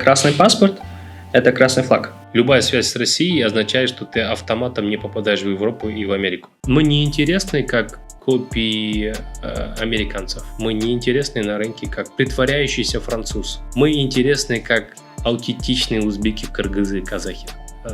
Красный паспорт – это красный флаг. Любая связь с Россией означает, что ты автоматом не попадаешь в Европу и в Америку. Мы не интересны как копии американцев. Мы не интересны на рынке как притворяющийся француз. Мы интересны как аутентичные узбеки, кыргызы, казахи,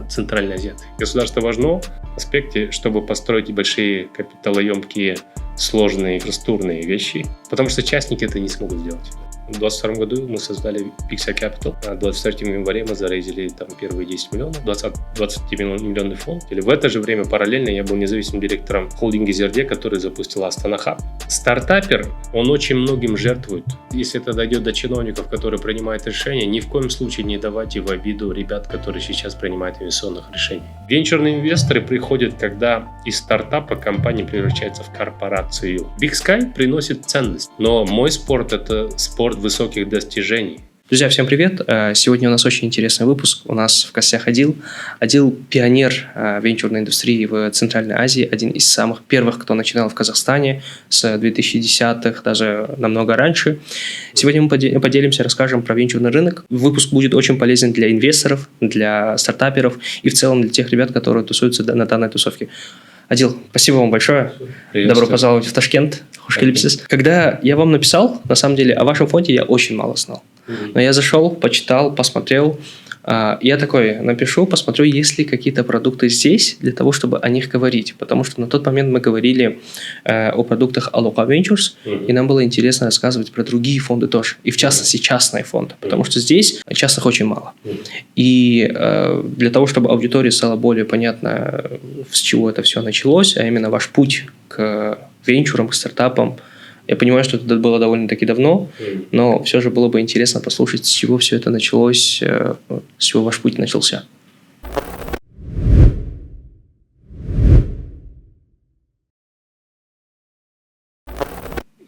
центральные азиаты. Государство важно в аспекте, чтобы построить большие капиталоемкие, сложные инфраструктурные вещи, потому что частники это не смогут сделать. В 2022 году мы создали Pixia Capital. На 23 января мы зарейзили там первые 10 миллионов, 20-миллионный фонд. Или в это же время параллельно я был независимым директором холдинга Зерде, который запустил Астана Хаб. Стартапер, он очень многим жертвует. Если это дойдет до чиновников, которые принимают решения, ни в коем случае не давайте в обиду ребят, которые сейчас принимают инвестиционных решений. Венчурные инвесторы приходят, когда из стартапа компания превращается в корпорацию. Big Sky приносит ценность, но мой спорт – это спорт высоких достижений. Друзья, всем привет! Сегодня у нас очень интересный выпуск. У нас в гостях Адил. Адил – пионер венчурной индустрии в Центральной Азии, один из самых первых, кто начинал в Казахстане с 2010-х, даже намного раньше. Сегодня мы поделимся, расскажем про венчурный рынок. Выпуск будет очень полезен для инвесторов, для стартаперов и в целом для тех ребят, которые тусуются на данной тусовке. Адил, спасибо вам большое. Добро пожаловать в Ташкент. Когда я вам написал, на самом деле, о вашем фонде я очень мало знал. Но я зашел, почитал, посмотрел. Я такой напишу, посмотрю, есть ли какие-то продукты здесь для того, чтобы о них говорить. Потому что на тот момент мы говорили о продуктах Aloqa Ventures, и нам было интересно рассказывать про другие фонды тоже. И в частности, частные фонды. Потому что здесь частных очень мало. И для того, чтобы аудитории стало более понятно, с чего это все началось, а именно ваш путь к венчурам, к стартапам. Я понимаю, что это было довольно-таки давно, но все же было бы интересно послушать, с чего все это началось, с чего ваш путь начался.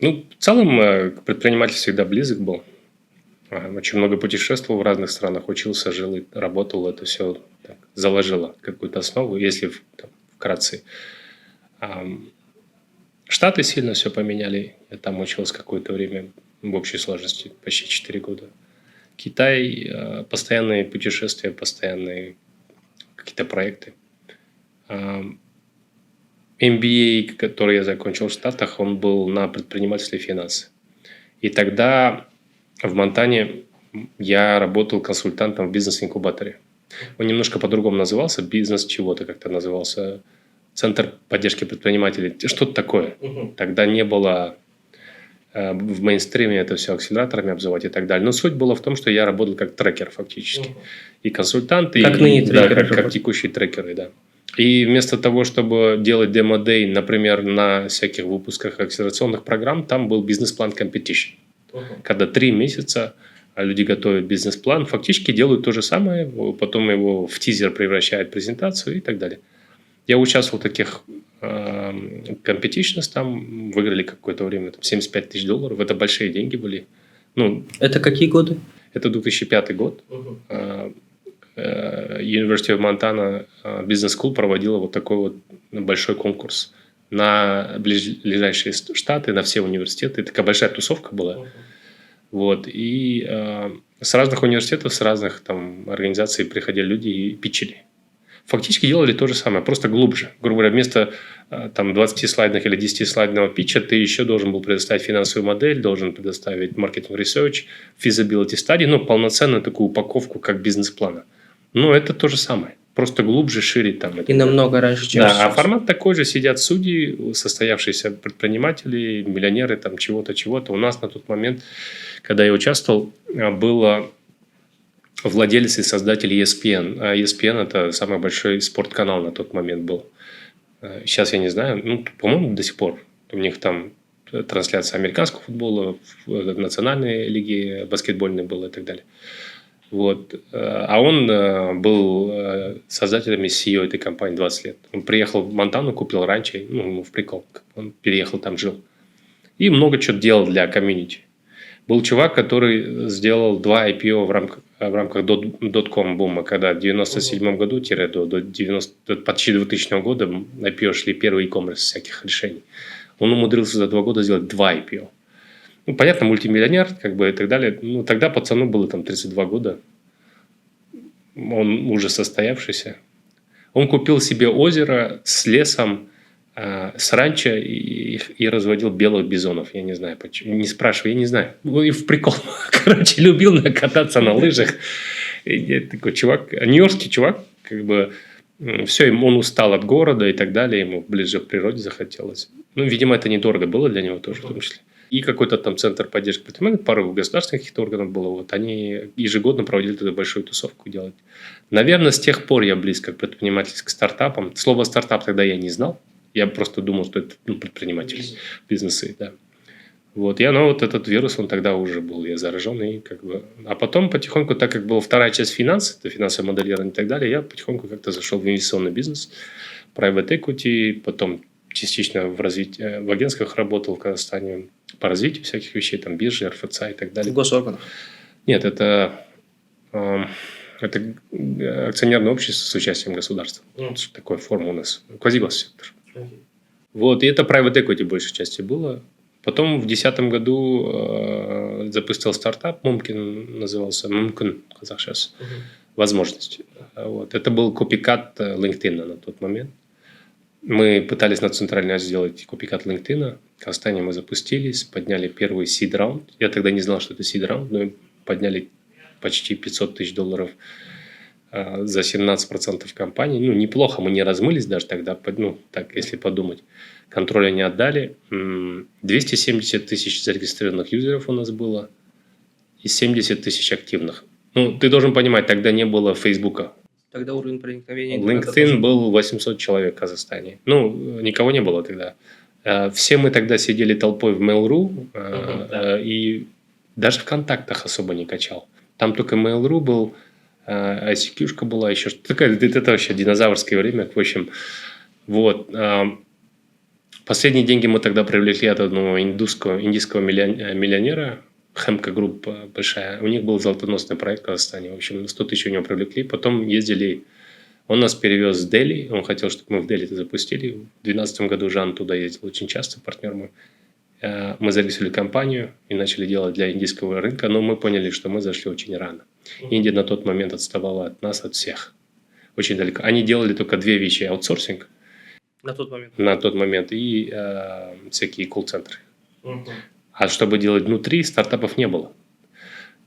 В целом, предприниматель всегда близок был. Очень много путешествовал в разных странах, учился, жил и работал. Это все так, заложило какую-то основу, если вкратце. Штаты сильно все поменяли. Я там учился какое-то время, в общей сложности почти 4 года. Китай, постоянные путешествия, постоянные какие-то проекты. MBA, который я закончил в Штатах, он был на предпринимательстве и финансы. И тогда в Монтане я работал консультантом в бизнес-инкубаторе. Он немножко по-другому назывался, бизнес чего-то как-то назывался. Центр поддержки предпринимателей. Что-то такое. Тогда не было в мейнстриме это все акселераторами обзывать и так далее. Но суть была в том, что я работал как трекер фактически. И консультант, и как текущие трекеры. Да. И вместо того, чтобы делать демо-дей, например, на всяких выпусках акселерационных программ, там был бизнес-план competition. Когда 3 месяца люди готовят бизнес-план, фактически делают то же самое, потом его в тизер превращают в презентацию и так далее. Я участвовал в таких competitions, там выиграли какое-то время $75 тысяч. Это большие деньги были. Это какие годы? Это 2005 год. University of Montana Business School проводила вот такой вот большой конкурс на ближайшие штаты, на все университеты. Такая большая тусовка была. Вот. И с разных университетов, с разных там организаций приходили люди и питчили. Фактически делали то же самое, просто глубже. Грубо говоря, вместо 20-слайдных или 10-слайдного питча ты еще должен был предоставить финансовую модель, должен предоставить маркетинг research, feasibility study, полноценную такую упаковку, как бизнес-плана. Но это то же самое. Просто глубже, шире там. И намного раньше, чем сейчас. А формат такой же. Сидят судьи, состоявшиеся предприниматели, миллионеры, там чего-то. У нас на тот момент, когда я участвовал, было владелец и создатель ESPN. А ESPN – это самый большой спортканал на тот момент был. Сейчас я не знаю. По-моему, до сих пор. У них там трансляция американского футбола, национальной лиги баскетбольной была и так далее. Вот. А он был создателем и CEO этой компании 20 лет. Он приехал в Монтану, купил ранчо, ему в прикол. Он переехал, там жил. И много чего делал для комьюнити. Был чувак, который сделал 2 IPO в рамках dot-com бума, когда в 1997 году до почти 2000 года IPO шли первые e-commerce всяких решений. Он умудрился за 2 года сделать 2 IPO. Понятно, мультимиллионер, и так далее. Тогда пацану было 32 года. он уже состоявшийся. Он купил себе озеро с лесом, с ранчо и разводил белых бизонов. Я не знаю, почему. Не спрашивай, я не знаю. Ну, и в прикол. Короче, любил кататься на лыжах. И такой чувак, нью-йоркский чувак, как бы, все, он устал от города и так далее, ему ближе к природе захотелось. Ну, видимо, это недорого было для него тоже, в том числе. И какой-то там центр поддержки предпринимателей, пару государственных каких-то органов было. Вот они ежегодно проводили туда большую тусовку делать. Наверное, с тех пор я близко к предпринимательским стартапам. Слово стартап тогда я не знал. Я просто думал, что это предприниматели, бизнесы, да. Вот, вот этот вирус, он тогда уже был, я заражен, и как бы... А потом потихоньку, так как была вторая часть финансов, это финансовое моделирование и так далее, я потихоньку как-то зашел в инвестиционный бизнес, private equity, потом частично в агентствах работал в Казахстане по развитию всяких вещей, там биржи, РФЦ и так далее. В госорганах? Нет, это акционерное общество с участием государства. Такая форма у нас. Квазигоссектор. Вот, и это private equity большей части было. Потом в 2010 году запустил стартап, Мумкин назывался, Мумкин, казахшас, возможность. Вот. Это был копикат LinkedIn на тот момент. Мы пытались на Центральной Азии сделать копикат LinkedIn. В Казахстане мы запустились, подняли первый seed раунд. Я тогда не знал, что это seed раунд, но подняли почти $500 тысяч за 17% компании. Ну, неплохо, мы не размылись даже тогда, так, если подумать. Контроля не отдали. 270 тысяч зарегистрированных юзеров у нас было и 70 тысяч активных. Ну, ты должен понимать, тогда не было Фейсбука. Тогда уровень проникновения... LinkedIn был 800 человек в Казахстане. Ну, никого не было тогда. Все мы тогда сидели толпой в Mail.ru, и даже в контактах особо не качал. Там только Mail.ru был, ICQ-шка была, еще что-то. Это вообще динозаврское время. В общем, вот. Последние деньги мы тогда привлекли от одного индийского миллионера, Хемка Групп большая. У них был золотоносный проект в Казахстане. В общем, 100 тысяч у него привлекли. Потом ездили... Он нас перевез в Дели. Он хотел, чтобы мы в Дели это запустили. В 2012 году Жан туда ездил очень часто, партнер мой. Мы зарегистрировали компанию и начали делать для индийского рынка. Но мы поняли, что мы зашли очень рано. Индия на тот момент отставала от нас, от всех. Очень далеко. Они делали только две вещи. Аутсорсинг. На тот момент. И всякие колл-центры. А чтобы делать внутри, стартапов не было.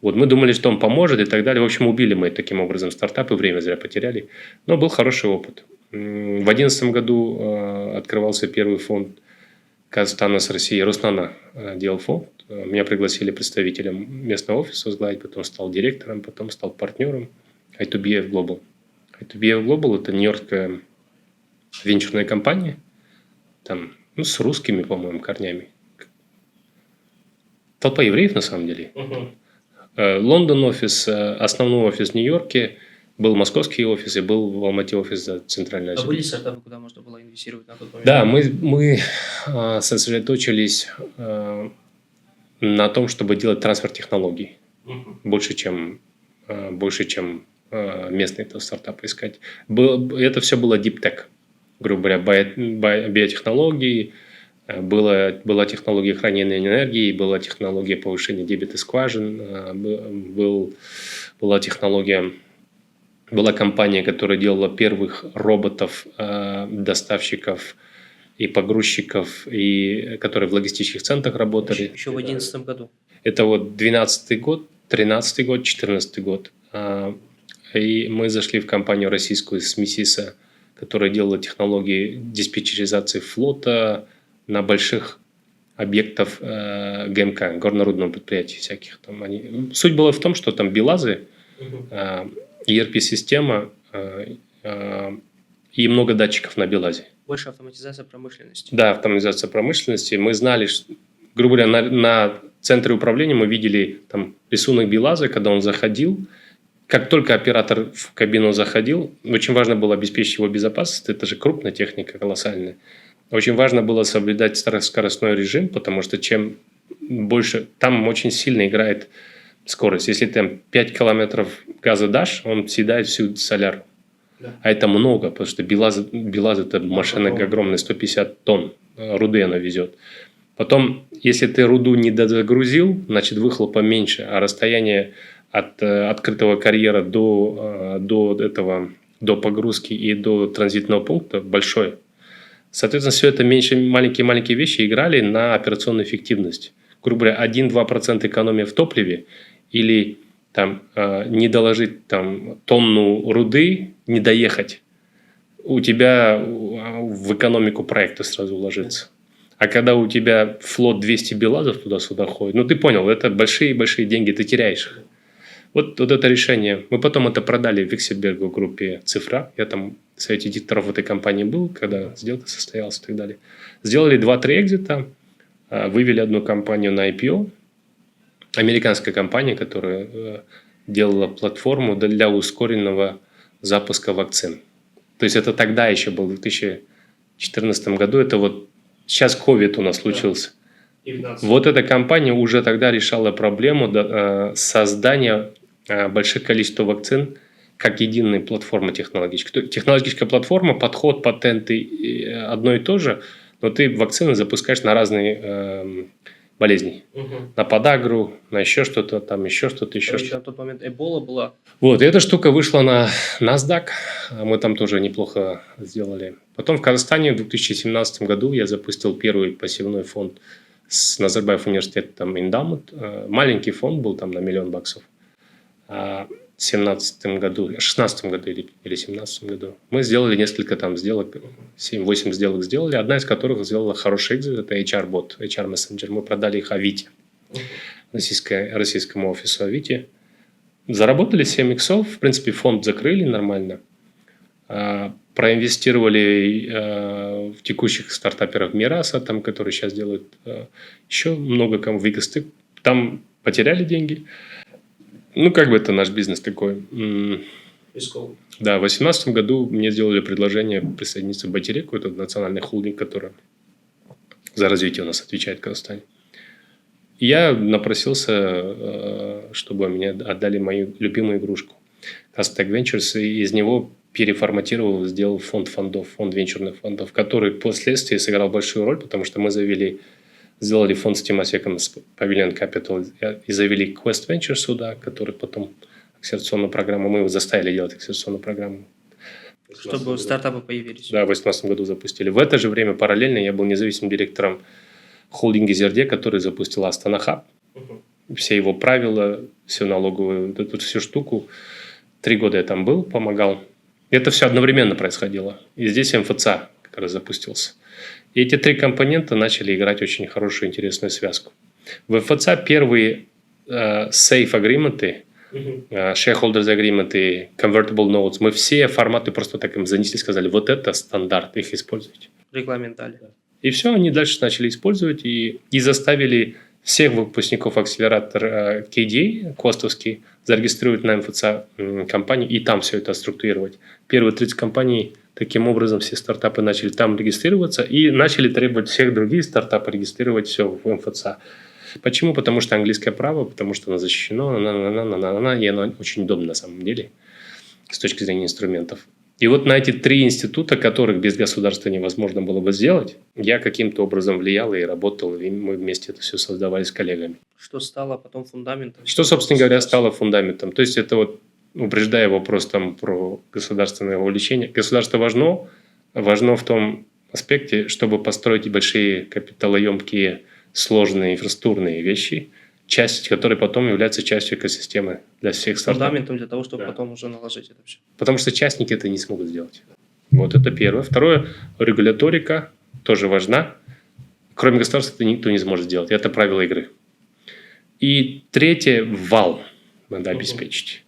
Вот мы думали, что он поможет и так далее. В общем, убили мы таким образом стартапы, время зря потеряли. Но был хороший опыт. В 2011 году открывался первый фонд Казахстана с Россией. Руснана делал фонд. Меня пригласили представителем местного офиса возглавить, потом стал директором, потом стал партнером I2BF Global. I2BF Global – это нью-йоркская венчурная компания, там, с русскими, по-моему, корнями. Толпа евреев, на самом деле. Лондон офис, основной офис в Нью-Йорке, был московский офис и был в Алмате офис за Центральной Азии. А были стартапы, куда можно было инвестировать на тот момент? Да, мы сосредоточились на том, чтобы делать трансфер технологий. Больше, чем местные стартапы искать. Это все было deep tech. Грубо говоря, биотехнологии, была технология хранения энергии, была технология повышения дебита скважин, была компания, которая делала первых роботов, доставщиков и погрузчиков, и которые в логистических центрах работали. Еще в 2011 году. Это вот 2012 год, 2013 год, 2014 год. И мы зашли в компанию российскую Смесиса, которая делала технологии диспетчеризации флота на больших объектов ГМК, горнорудного предприятия всяких. Суть была в том, что там БелАЗы, ERP-система и много датчиков на БелАЗе. Больше автоматизация промышленности. Да, автоматизация промышленности. Мы знали, что, грубо говоря, на центре управления мы видели там рисунок БелАЗа, когда он заходил. Как только оператор в кабину заходил, очень важно было обеспечить его безопасность. Это же крупная техника, колоссальная. Очень важно было соблюдать скоростной режим, потому что чем больше... Там очень сильно играет скорость. Если ты 5 километров газа дашь, он съедает всю соляру. Да. А это много, потому что БелАЗ это машина огромная, 150 тонн руды она везет. Потом, если ты руду не дозагрузил, значит выхлопа меньше, а расстояние от открытого карьера до до погрузки и до транзитного пункта большой. Соответственно, все это маленькие вещи играли на операционную эффективность. Грубо говоря, 1-2% экономия в топливе или там, не доложить там, тонну руды, не доехать, у тебя в экономику проекта сразу ложится. А когда у тебя флот 200 БелАЗов туда-сюда ходит, ну ты понял, это большие-большие деньги, ты теряешь их. Вот это решение. Мы потом это продали Виксельбергу группе «Цифра». Я там в совете директоров этой компании был, когда сделка состоялась и так далее. Сделали 2-3 экзита, вывели одну компанию на IPO. Американская компания, которая делала платформу для ускоренного запуска вакцин. То есть это тогда еще был, в 2014 году. Это вот сейчас COVID у нас случился. Вот эта компания уже тогда решала проблему создания больших количеств вакцин как единой платформы технологической. Технологическая платформа, подход, патенты одно и то же, но ты вакцины запускаешь на разные болезни. На подагру, на еще что-то, там еще что-то, еще что-то. На тот момент Эбола была. Вот, и эта штука вышла на NASDAQ, мы там тоже неплохо сделали. Потом в Казахстане в 2017 году я запустил первый пассивный фонд с Назарбаев университетом Индамут. Маленький фонд был там на $1 миллион. В 16 году или 17 году мы сделали несколько там сделок, 7-8 сделок сделали, одна из которых сделала хороший экзит, это HR-бот, HR-мессенджер. Мы продали их Авито, российскому офису Авито. Заработали 7 иксов, в принципе, фонд закрыли нормально. Проинвестировали в текущих стартаперов Мираса, там, которые сейчас делают еще много кому в Игосты. Там потеряли деньги. Ну, как бы это наш бизнес такой. Рисковый. Да, в 2018 году мне сделали предложение присоединиться к Байтереку. Это национальный холдинг, который за развитие у нас отвечает в Казахстане. Я напросился, чтобы мне отдали мою любимую игрушку Kaztech Ventures, и из него переформатировал, сделал фонд венчурных фондов, который впоследствии сыграл большую роль, потому что мы сделали фонд с Тимасеком, с Pavilion Capital, и завели Quest Ventures сюда, который потом акселерационную программу, мы его заставили делать акселерационную программу. Чтобы стартапы появились. Да, в 2018 году запустили. В это же время параллельно я был независимым директором холдинга Зерде, который запустил Астана Хаб. Все его правила, всю налоговую, эту всю штуку. 3 года я там был, помогал. Это все одновременно происходило. И здесь МФЦ, который запустился. И эти 3 компонента начали играть очень хорошую, интересную связку. В МФЦ первые safe agreement, shareholders agreement, convertible notes, мы все форматы просто так им занесли, сказали, вот это стандарт, их используйте. Регламентали. И все, они дальше начали использовать и заставили всех выпускников акселератора KDA, Костовский, зарегистрировать на МФЦ компанию и там все это структурировать. Первые 30 компаний, таким образом, все стартапы начали там регистрироваться и начали требовать всех других стартапов регистрировать все в МФЦ. Почему? Потому что английское право, потому что оно защищено, и оно очень удобно на самом деле с точки зрения инструментов. И вот на эти 3 института, которых без государства невозможно было бы сделать, я каким-то образом влиял и работал, и мы вместе это все создавали с коллегами. Что стало потом фундаментом? Что, собственно говоря, стало фундаментом? То есть, это вот, упреждая вопрос там про государственное вовлечение. Государство важно в том аспекте, чтобы построить большие капиталоемкие сложные инфраструктурные вещи, часть, которая потом является частью экосистемы для всех стартапов. Фундаментом для того, чтобы потом уже наложить это все. Потому что частники это не смогут сделать. Вот это первое. Второе, регуляторика тоже важна. Кроме государства это никто не сможет сделать. Это правило игры. И третье, вал надо обеспечить.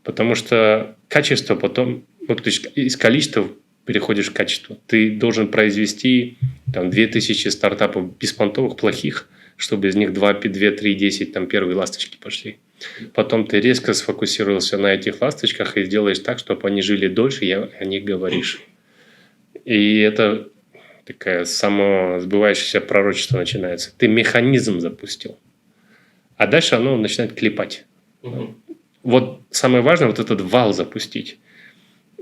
Потому что качество потом, вот, то есть из количества переходишь в качество. Ты должен произвести там, 2000 стартапов беспонтовых, плохих, чтобы из них 2, 3, 10 там, первые ласточки пошли. Потом ты резко сфокусировался на этих ласточках и делаешь так, чтобы они жили дольше, и о них говоришь. И это такое самосбывающееся пророчество начинается. Ты механизм запустил, а дальше оно начинает клепать. Вот самое важное, вот этот вал запустить.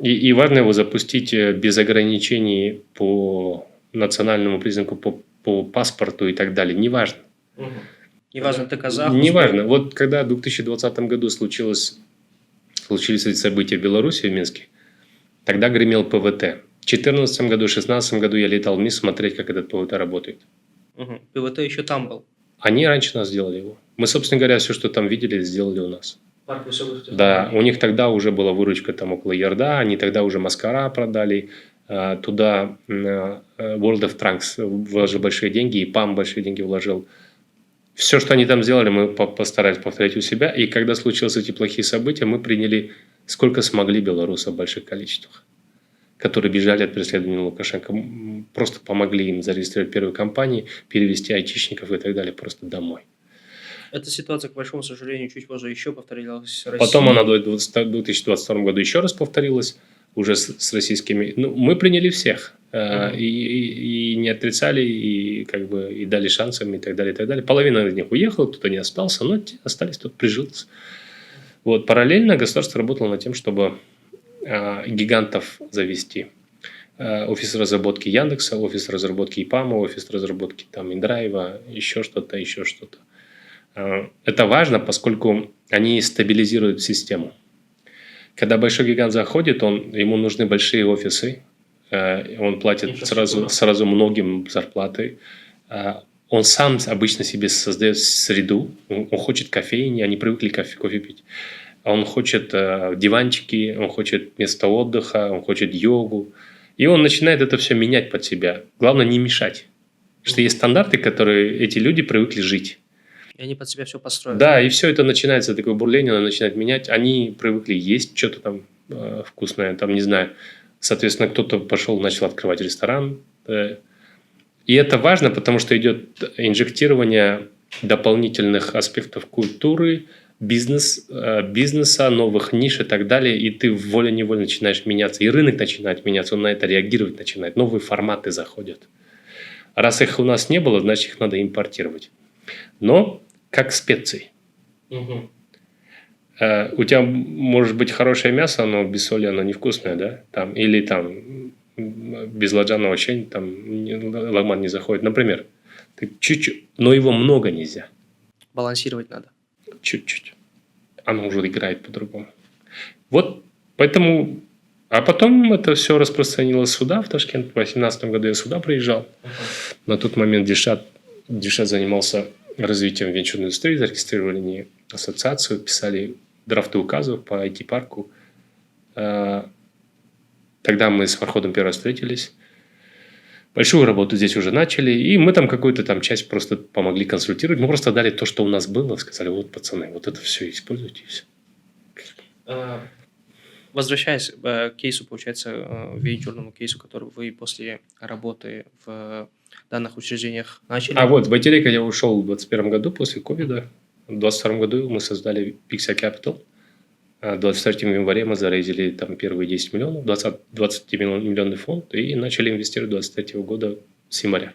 И важно его запустить без ограничений по национальному признаку, по паспорту и так далее. Неважно. Неважно, ты казах. Неважно. Вот когда в 2020 году случилась случились эти события в Беларуси, в Минске, тогда гремел ПВТ. В 2014 году, в 2016 году я летал в Минск смотреть, как этот ПВТ работает. ПВТ еще там был. Они раньше нас сделали его. Мы, собственно говоря, все, что там видели, сделали у нас. Парк высоких Да, у них тогда уже была выручка там около ярда, они тогда уже Маскара продали, туда World of Trunks вложил большие деньги, и ПАМ большие деньги вложил. Все, что они там сделали, мы постарались повторять у себя. И когда случились эти плохие события, мы приняли сколько смогли белорусов в больших количествах, которые бежали от преследования Лукашенко. Просто помогли им зарегистрировать первые компании, перевести айтишников и так далее просто домой. Эта ситуация, к большому сожалению, чуть позже еще повторилась в России. Потом она в 2022 году еще раз повторилась, уже с российскими. Ну, мы приняли всех. И не отрицали, и как бы и дали шансам, и так далее, и так далее. Половина из них уехала, кто-то не остался, но те остались, кто прижился. Вот. Параллельно государство работало над тем, чтобы гигантов завести. Офис разработки Яндекса, офис разработки ИПАМа, офис разработки там Индрайва, еще что-то, еще что-то. Это важно, поскольку они стабилизируют систему. Когда большой гигант заходит, ему нужны большие офисы, он платит сразу многим зарплаты. Он сам обычно себе создает среду. Он хочет кофейни, они привыкли кофе пить. Он хочет диванчики, он хочет место отдыха, он хочет йогу. И он начинает это все менять под себя. Главное не мешать. Потому что есть стандарты, которые эти люди привыкли жить. И они под себя все построят. Да, и все это начинается, такое бурление, оно начинает менять. Они привыкли есть что-то там вкусное, там, не знаю. Соответственно, кто-то пошел, начал открывать ресторан. И это важно, потому что идет инжектирование дополнительных аспектов культуры, бизнеса, новых ниш и так далее. И ты волей-неволей начинаешь меняться. И рынок начинает меняться, он на это реагировать начинает. Новые форматы заходят. Раз их у нас не было, значит, их надо импортировать. Но как специи. Угу. У тебя может быть хорошее мясо, но без соли оно невкусное, да? Там, или там без ладжана вообще там лагман не заходит. Например, ты чуть-чуть, но его много нельзя. Балансировать надо. Чуть-чуть. Оно уже играет по-другому. Вот поэтому... А потом это все распространилось сюда, в Ташкент. В 2018 году я сюда приезжал. На тот момент Дильшат занимался развитием венчурной индустрии, зарегистрировали ассоциацию, писали драфты указов по IT-парку. Тогда мы с Фарходом первый раз встретились. Большую работу здесь уже начали. И мы там какую-то там часть просто помогли консультировать. Мы просто дали то, что у нас было. Сказали, вот, пацаны, вот это все используйте. И все. Возвращаясь к кейсу, получается, венчурному кейсу, который вы после работы в данных учреждениях начали. Вот, в IT-река я ушел в 2021 году после ковида. В 2022 году мы создали Pixia Capital. 23 января мы зарейзили там первые 10 миллионов, 20-миллионный фонд, и начали инвестировать 23 года с января.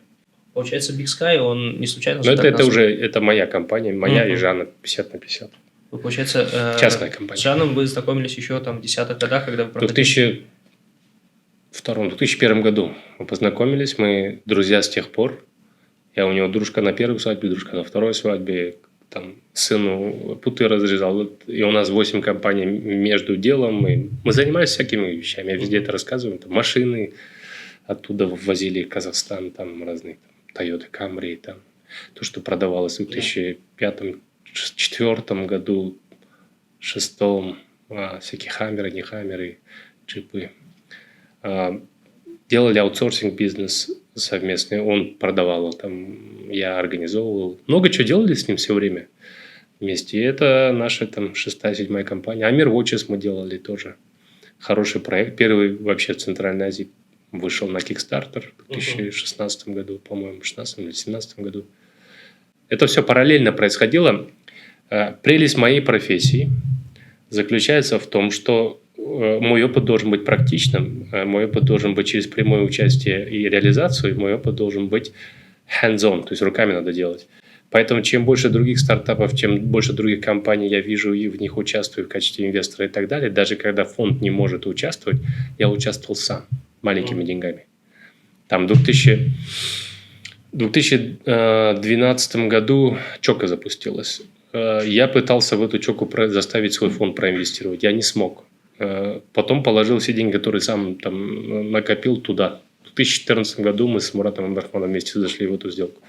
Получается, Big Sky, он не случайно... Но это уже моя компания, моя и Жанна 50 на 50. Вы, получается, частная компания. С Жаном вы знакомились еще там в 10-х годах, когда вы проходили... В 2001 году мы познакомились, мы друзья с тех пор. Я у него дружка на первой свадьбе, дружка на второй свадьбе. Там сыну путы разрезал. И у нас 8 компаний между делом. Мы занимались всякими вещами. Я везде это рассказываю. Там машины оттуда ввозили в Казахстан. Там разные Toyota Camry. Там, то, что продавалось в 2005-2004 году. 2006 всякие хаммеры, не хаммеры, джипы. Делали аутсорсинг бизнес совместный, он продавал, там, я организовывал. Много чего делали с ним все время вместе. И это наша там 6-7 компания. Амир Watches мы делали тоже. Хороший проект. Первый вообще в Центральной Азии вышел на Kickstarter в 2016 году, по-моему, в 2016 или 2017 году. Это все параллельно происходило. Прелесть моей профессии заключается в том, что мой опыт должен быть практичным, мой опыт должен быть через прямое участие и реализацию, и мой опыт должен быть hands-on, то есть руками надо делать. Поэтому чем больше других стартапов, чем больше других компаний я вижу и в них участвую в качестве инвестора и так далее, даже когда фонд не может участвовать, я участвовал сам маленькими деньгами. Там в 2012 году Чока запустилась. Я пытался в эту чоку заставить свой фонд проинвестировать. Я не смог. Потом положил все деньги, которые сам там накопил, туда. В 2014 году мы с Муратом Абдрахманом вместе зашли в эту сделку.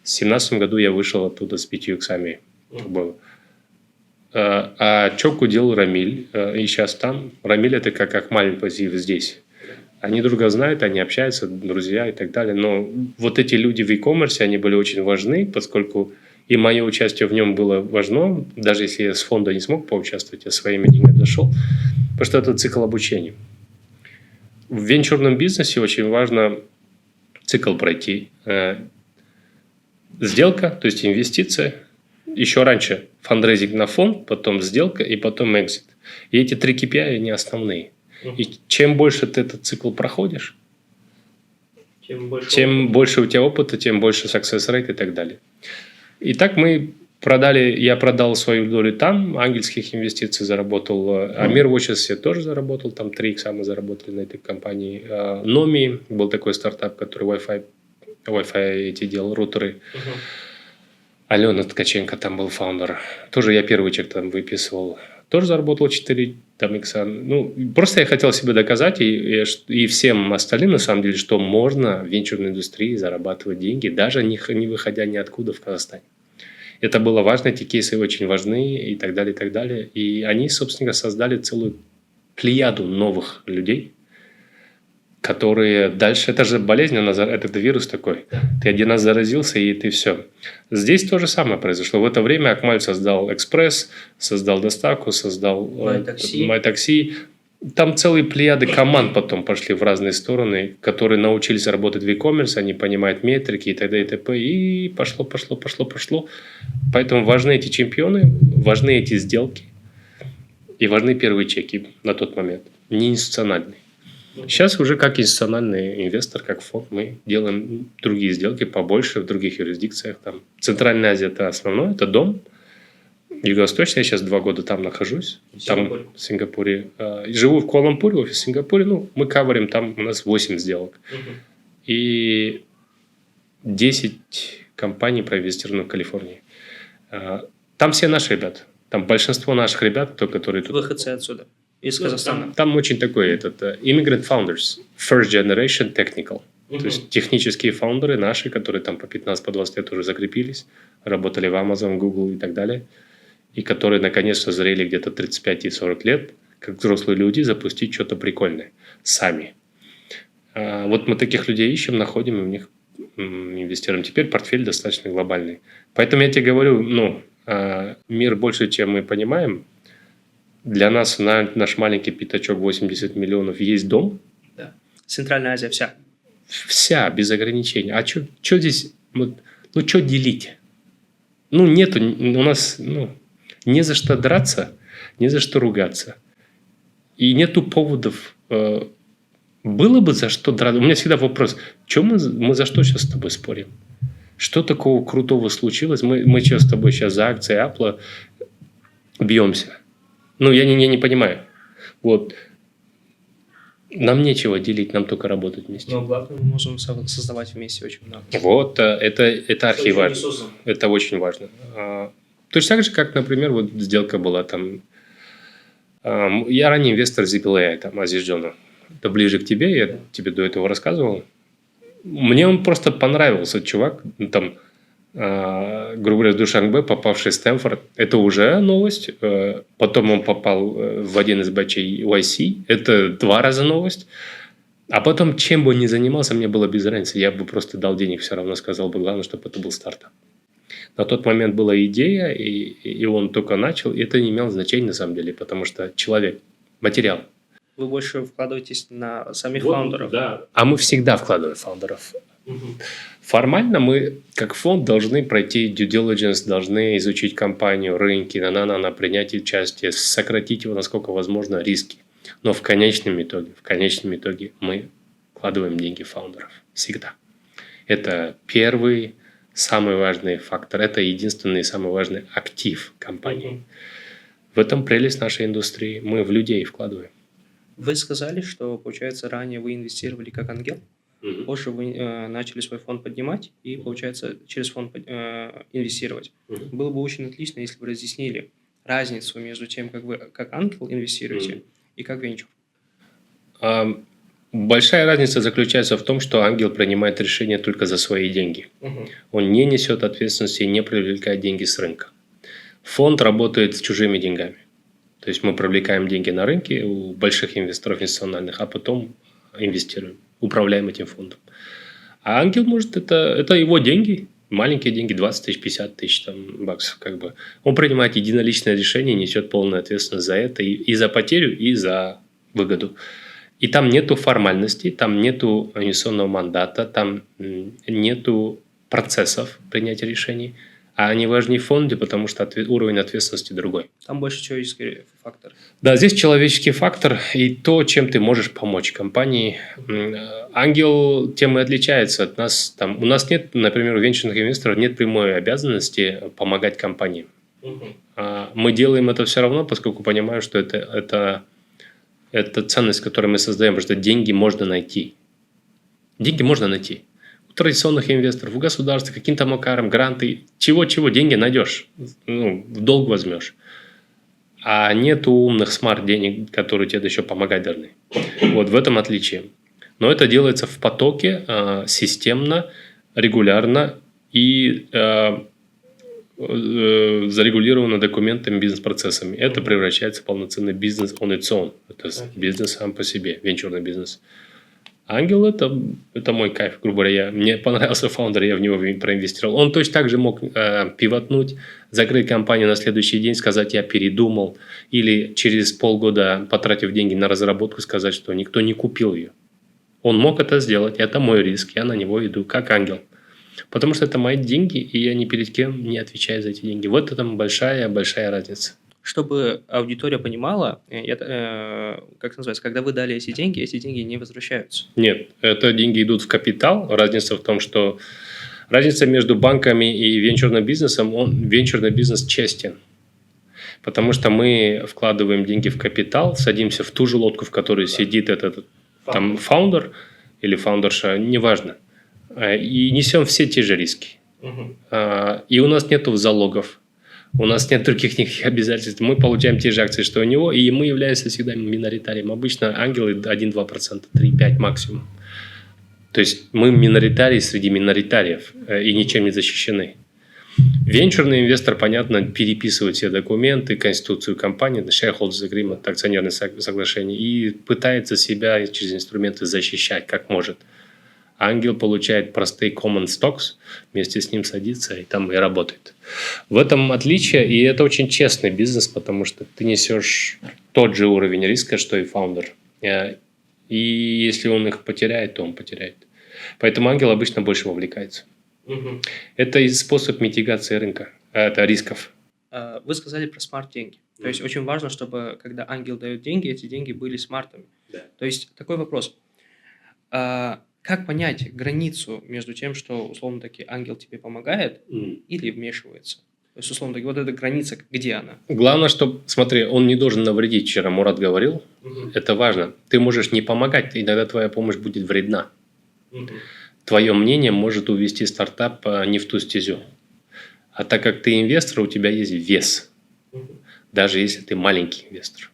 В 2017 году я вышел оттуда с 5 иксами. А чоку делал Рамиль. И сейчас там. Рамиль это как маленький позив здесь. Они друг друга знают, они общаются, друзья и так далее. Но вот эти люди в e-commerce, они были очень важны, поскольку и мое участие в нем было важно. Даже если я с фонда не смог поучаствовать, я своими деньгами дошел. Потому что это цикл обучения. В венчурном бизнесе очень важно цикл пройти. Сделка, то есть инвестиция. Еще раньше фандрейзинг на фонд, потом сделка и потом экзит. И эти 3 KPI, они основные. И чем больше ты этот цикл проходишь, тем больше у тебя опыта, тем больше success rate и так далее. Итак, я продал свою долю там, ангельских инвестиций заработал. Амир Watches я тоже заработал, там 3 икса мы заработали на этой компании. Nomi был такой стартап, который Wi-Fi эти делал, рутеры. Алена Ткаченко там был фаундер. Тоже я первый чек там выписывал. Тоже заработал 4 там икса. Ну, просто я хотел себе доказать и всем остальным, на самом деле, что можно в венчурной индустрии зарабатывать деньги, даже не выходя ниоткуда в Казахстане. Это было важно, эти кейсы очень важны и так далее, и так далее. И они, собственно говоря, создали целую плеяду новых людей, которые дальше... Это же болезнь, это вирус такой. Ты один раз заразился, и ты все. Здесь то же самое произошло. В это время Акмаль создал Экспресс, создал доставку, создал MyTaxi. Там целые плеяды команд потом пошли в разные стороны, которые научились работать в e-commerce, они понимают метрики и т.д. и т.п. И пошло. Поэтому важны эти чемпионы, важны эти сделки и важны первые чеки на тот момент. Не институциональные. Сейчас уже как институциональный инвестор, как фонд, мы делаем другие сделки побольше в других юрисдикциях. Там. Центральная Азия – это основное, это дом. Юго-Восточная, я сейчас 2 года там нахожусь. Там в Сингапуре. Живу в Куала-Лумпуре, офис в Сингапуре. Ну, мы каверим, там у нас 8 сделок. И 10 компаний проинвестировано в Калифорнии. Там все наши ребята. Там большинство наших ребят, которые тут... Выходцы отсюда. Из Казахстана. Там очень такой immigrant founders, first generation technical. То есть технические фаундеры наши, которые там по 15-20 лет уже закрепились, работали в Amazon, Google и так далее. И которые наконец-то зрели где-то 35 и 40 лет, как взрослые люди, запустить что-то прикольное сами. Вот мы таких людей ищем, находим и в них инвестируем. Теперь портфель достаточно глобальный. Поэтому я тебе говорю, мир больше, чем мы понимаем. Для нас наш маленький пятачок 80 миллионов есть дом. Да. Центральная Азия вся. Вся, без ограничений. А что здесь, что делить? Нету, у нас, не за что драться, не за что ругаться. И нету поводов. Было бы за что драться. У меня всегда вопрос, мы за что сейчас с тобой спорим? Что такого крутого случилось? Мы что с тобой сейчас за акции Apple бьемся? Я не понимаю. Вот. Нам нечего делить, нам только работать вместе. Но главное, мы можем создавать вместе очень много. Вот, это архиважно. Это очень важно. Точно так же, как, например, вот сделка была там... Я ранний инвестор ZPLA, там, Азизджона. Это ближе к тебе, я тебе до этого рассказывал. Мне он просто понравился, чувак. Там, грубо говоря, Душанбе, попавший в Стэнфорд, это уже новость. Потом он попал в один из бэчей YC. Это 2 раза новость. А потом, чем бы он ни занимался, мне было без разницы. Я бы просто дал денег, все равно сказал бы, главное, чтобы это был стартап. На тот момент была идея, и он только начал. И это не имело значения на самом деле, потому что человек, материал. Вы больше вкладываетесь на самих фаундеров. Да. А мы всегда вкладываем в фаундеров. Формально мы, как фонд, должны пройти due diligence, должны изучить компанию, рынки, принять участие, сократить его, насколько возможно, риски. Но в конечном итоге мы вкладываем деньги в фаундеров. Всегда. Это первый, самый важный фактор. Это единственный самый важный актив компании. В этом прелесть нашей индустрии. Мы в людей вкладываем. Вы сказали, что, получается, ранее вы инвестировали как ангел? Позже вы начали свой фонд поднимать и, получается, через фонд инвестировать. Было бы очень отлично, если бы разъяснили разницу между тем, как вы как ангел инвестируете и как венчур. Большая разница заключается в том, что ангел принимает решения только за свои деньги. Он не несет ответственности и не привлекает деньги с рынка. Фонд работает с чужими деньгами. То есть мы привлекаем деньги на рынке у больших инвесторов институциональных, а потом инвестируем, управляем этим фондом. А ангел может, это его деньги, маленькие деньги, 20 тысяч, 50 тысяч баксов. Он принимает единоличное решение, несет полную ответственность за это, и за потерю, и за выгоду. И там нету формальностей, там нету инвестиционного мандата, там нету процессов принятия решений. А они важнее в фонде, потому что уровень ответственности другой. Там больше человеческий фактор. Да, здесь человеческий фактор и то, чем ты можешь помочь компании. Ангел тем и отличается от нас. У нас нет, например, у венчурных инвесторов нет прямой обязанности помогать компании. Мы делаем это все равно, поскольку понимаем, что это ценность, которую мы создаем, потому что деньги можно найти. Деньги можно найти. У традиционных инвесторов, у государства, каким-то макаром, гранты, чего-чего деньги найдешь, в долг возьмешь. А нету умных смарт-денег, которые тебе еще помогать должны. Вот в этом отличие. Но это делается в потоке, системно, регулярно и зарегулировано документами, бизнес-процессами. Это превращается в полноценный бизнес on its own. Это бизнес сам по себе, венчурный бизнес. Ангел – это мой кайф, грубо говоря. Мне понравился фаундер, я в него проинвестировал. Он точно так же мог пивотнуть, закрыть компанию на следующий день, сказать, я передумал. Или через полгода, потратив деньги на разработку, сказать, что никто не купил ее. Он мог это сделать, это мой риск, я на него иду, как ангел. Потому что это мои деньги, и я ни перед кем не отвечаю за эти деньги. Вот это большая разница. Чтобы аудитория понимала, как называется, когда вы дали эти деньги не возвращаются. Нет, это деньги идут в капитал. Разница в том, что разница между банками и венчурным бизнесом, венчурный бизнес честен. Потому что мы вкладываем деньги в капитал, садимся в ту же лодку, в которой сидит этот фаундер или фаундерша, неважно. И несем все те же риски. И у нас нет залогов. У нас нет других никаких обязательств. Мы получаем те же акции, что у него, и мы являемся всегда миноритарием. Обычно ангелы 1-2%, 3-5% максимум. То есть мы миноритарии среди миноритариев и ничем не защищены. Венчурный инвестор, понятно, переписывает все документы, конституцию компании, shareholders agreement, акционерное соглашение, и пытается себя через инструменты защищать как может. Ангел получает простые common stocks, вместе с ним садится и там и работает. В этом отличие, и это очень честный бизнес, потому что ты несешь тот же уровень риска, что и фаундер. И если он их потеряет, то он потеряет. Поэтому ангел обычно больше вовлекается. Это и способ митигации рынка, это рисков. Вы сказали про смарт-деньги. То есть очень важно, чтобы когда ангел дает деньги, эти деньги были смартами. Да. То есть такой вопрос. Как понять границу между тем, что, условно-таки, ангел тебе помогает или вмешивается? То есть, условно-таки, вот эта граница, где она? Главное, что, смотри, он не должен навредить. Вчера Мурат говорил, это важно. Ты можешь не помогать, иногда твоя помощь будет вредна. Твое мнение может увести стартап не в ту стезю. А так как ты инвестор, у тебя есть вес. Даже если ты маленький инвестор.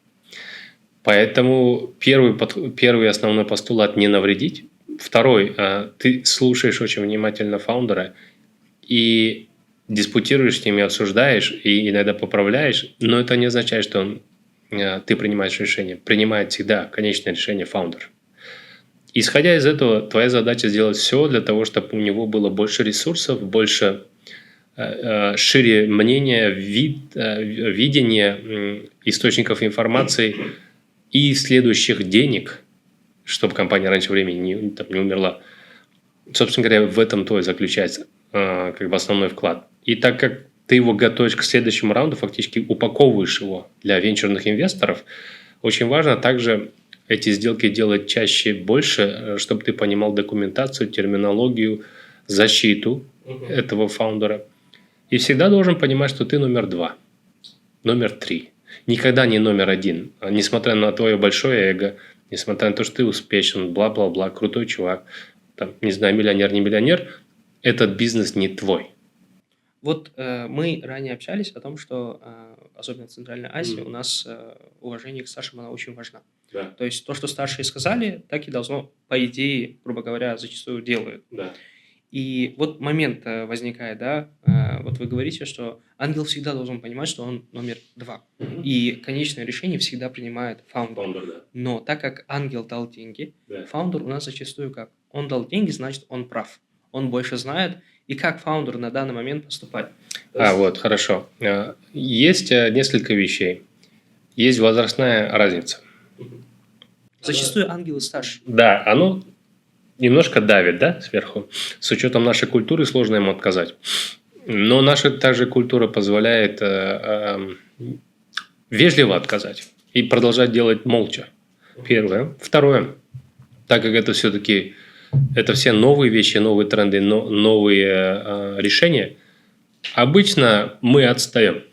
Поэтому первый основной постулат – не навредить. Второй, ты слушаешь очень внимательно фаундера и диспутируешь с ними, осуждаешь и иногда поправляешь, но это не означает, что ты принимаешь решение. Принимает всегда конечное решение фаундер. Исходя из этого, твоя задача сделать все для того, чтобы у него было больше ресурсов, больше шире мнения, видения источников информации и следующих денег, чтобы компания раньше времени не умерла. Собственно говоря, в этом то и заключается основной вклад. И так как ты его готовишь к следующему раунду, фактически упаковываешь его для венчурных инвесторов, очень важно также эти сделки делать чаще, больше, чтобы ты понимал документацию, терминологию, защиту этого фаундера. И всегда должен понимать, что ты номер 2, номер 3. Никогда не номер 1. Несмотря на твое большое эго, несмотря на то, что ты успешен, бла-бла-бла, крутой чувак, там, не знаю, миллионер, не миллионер, этот бизнес не твой. Вот мы ранее общались о том, что, особенно в Центральной Азии, у нас уважение к старшим, оно очень важно. Да. То есть то, что старшие сказали, так и должно, по идее, грубо говоря, зачастую делают. Да. И вот момент возникает, да, вот вы говорите, что ангел всегда должен понимать, что он номер 2. И конечное решение всегда принимает фаундер. Фаундер, да. Но так как ангел дал деньги, Да. фаундер у нас зачастую как? Он дал деньги, значит, он прав. Он больше знает, и как фаундер на данный момент поступать. Вот, хорошо. Есть несколько вещей. Есть возрастная разница. Зачастую ангелы старше. Да, оно немножко давит, да, сверху. С учетом нашей культуры сложно ему отказать. Но наша также культура позволяет вежливо отказать и продолжать делать молча. Первое. Второе. Так как это все-таки это все новые вещи, новые тренды, новые решения, обычно мы отстаем.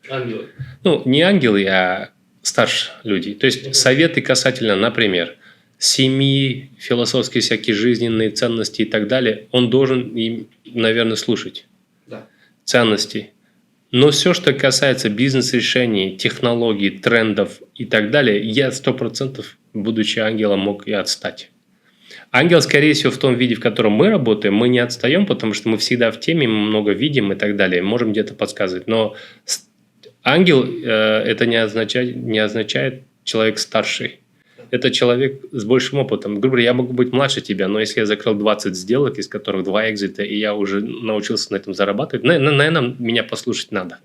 Ангелы. Ну, не ангелы, а старшие люди. То есть советы касательно, например, семьи, философские всякие жизненные ценности и так далее, он должен им, наверное, слушать. Да. Ценности. Но все, что касается бизнес-решений, технологий, трендов и так далее, я 100%, будучи ангелом, мог и отстать. Ангел, скорее всего, в том виде, в котором мы работаем, мы не отстаем, потому что мы всегда в теме, мы много видим и так далее, можем где-то подсказывать. Но ангел это не означает человек старший. Это человек с большим опытом. Грубо говоря, я могу быть младше тебя, но если я закрыл 20 сделок, из которых 2 экзита, и я уже научился на этом зарабатывать, наверное, меня послушать надо.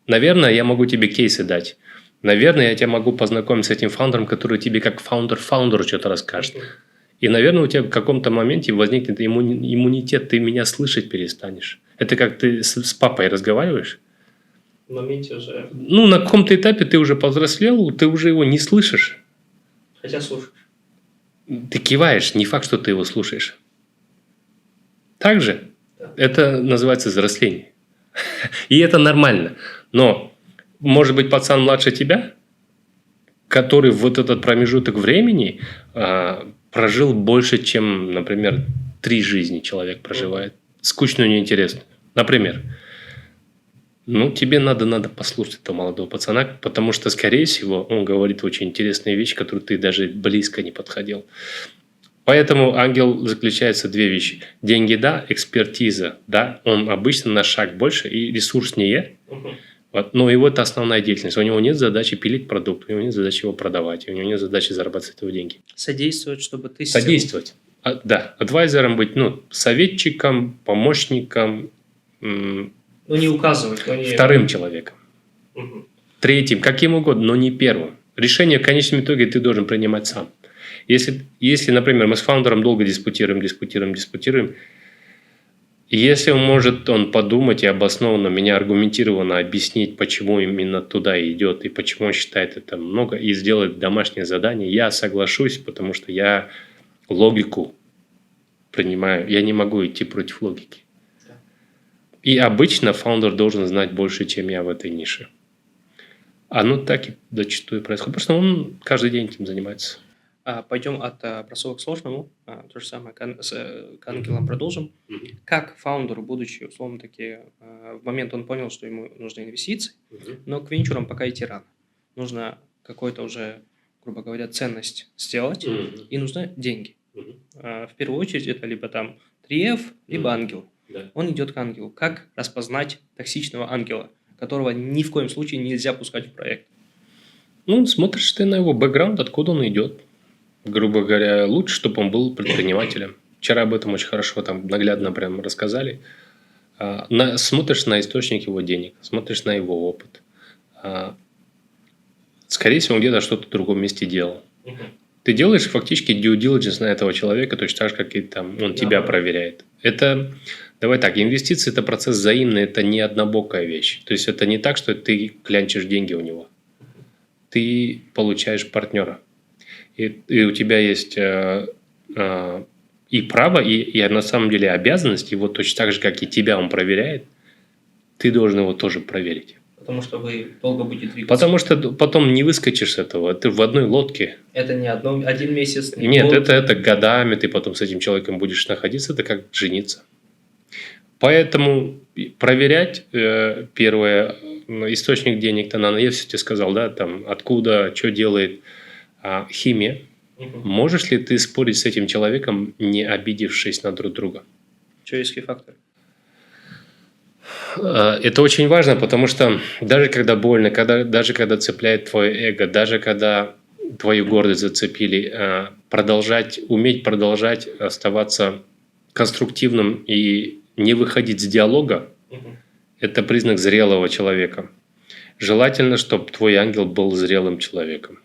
Наверное, я могу тебе кейсы дать. Наверное, я тебя могу познакомить с этим фаундером, который тебе как фаундеру что-то расскажет. И, наверное, у тебя в каком-то моменте возникнет иммунитет, ты меня слышать перестанешь. Это как ты с папой разговариваешь. В моменте уже... Ну, на каком-то этапе ты уже повзрослел, ты уже его не слышишь. Хотя слушаешь. Ты киваешь, не факт, что ты его слушаешь. Также это называется взросление. И это нормально. Но, может быть, пацан младше тебя, который в вот этот промежуток времени прожил больше, чем, например, 3 жизни человек проживает. Скучную, неинтересную. Например, тебе надо послушать этого молодого пацана, потому что, скорее всего, он говорит очень интересные вещи, которые ты даже близко не подходил. Поэтому ангел заключается в 2 вещи. Деньги, да, экспертиза, да, он обычно на шаг больше и ресурснее. Вот, но его это основная деятельность. У него нет задачи пилить продукт, у него нет задачи его продавать, у него нет задачи зарабатывать с этого деньги. Содействовать, чтобы ты... Содействовать. Да, адвайзером быть, советчиком, помощником, не указывать. вторым человеком. Третьим, каким угодно, но не первым. Решение в конечном итоге ты должен принимать сам. Если, например, мы с фаундером долго диспутируем, если он может подумать и обоснованно, меня аргументированно объяснить, почему именно туда идет и почему он считает это много, и сделать домашнее задание, я соглашусь, потому что я логику принимаю. Я не могу идти против логики. И обычно фаундер должен знать больше, чем я в этой нише. Оно так и зачастую происходит, потому что он каждый день этим занимается. Пойдем от простого к сложному. То же самое к ангелам продолжим. Как фаундеру, будучи, условно таки, в момент он понял, что ему нужны инвестиции, но к венчурам пока идти рано. Нужно какой-то уже, грубо говоря, ценность сделать, и нужны деньги. В первую очередь это либо там 3F, либо ангел. Да. Он идет к ангелу. Как распознать токсичного ангела, которого ни в коем случае нельзя пускать в проект? Смотришь ты на его бэкграунд, откуда он идет. Грубо говоря, лучше, чтобы он был предпринимателем. Вчера об этом очень хорошо наглядно прям рассказали. Смотришь на источник его денег, смотришь на его опыт. Скорее всего, он где-то что-то в другом месте делал. Ты делаешь фактически due diligence на этого человека, точно так же, как и он тебя проверяет. Это, давай так, инвестиции – это процесс взаимный, это не однобокая вещь. То есть, это не так, что ты клянчишь деньги у него. Ты получаешь партнера. И у тебя есть и право, и на самом деле обязанность, его точно так же, как и тебя он проверяет, ты должен его тоже проверить. Потому что вы долго будете двигаться. Потому что потом не выскочишь с этого. Ты в одной лодке. Это не один месяц. Не Нет, год. это годами ты потом с этим человеком будешь находиться. Это как жениться. Поэтому проверять, первое, источник денег-то надо. Я все тебе сказал, да, там, откуда, что делает химия. Можешь ли ты спорить с этим человеком, не обидевшись на друг друга? Человеческий фактор. Это очень важно, потому что даже когда больно, даже когда цепляет твое эго, даже когда твою гордость зацепили, уметь продолжать оставаться конструктивным и не выходить с диалога, это признак зрелого человека. Желательно, чтобы твой ангел был зрелым человеком.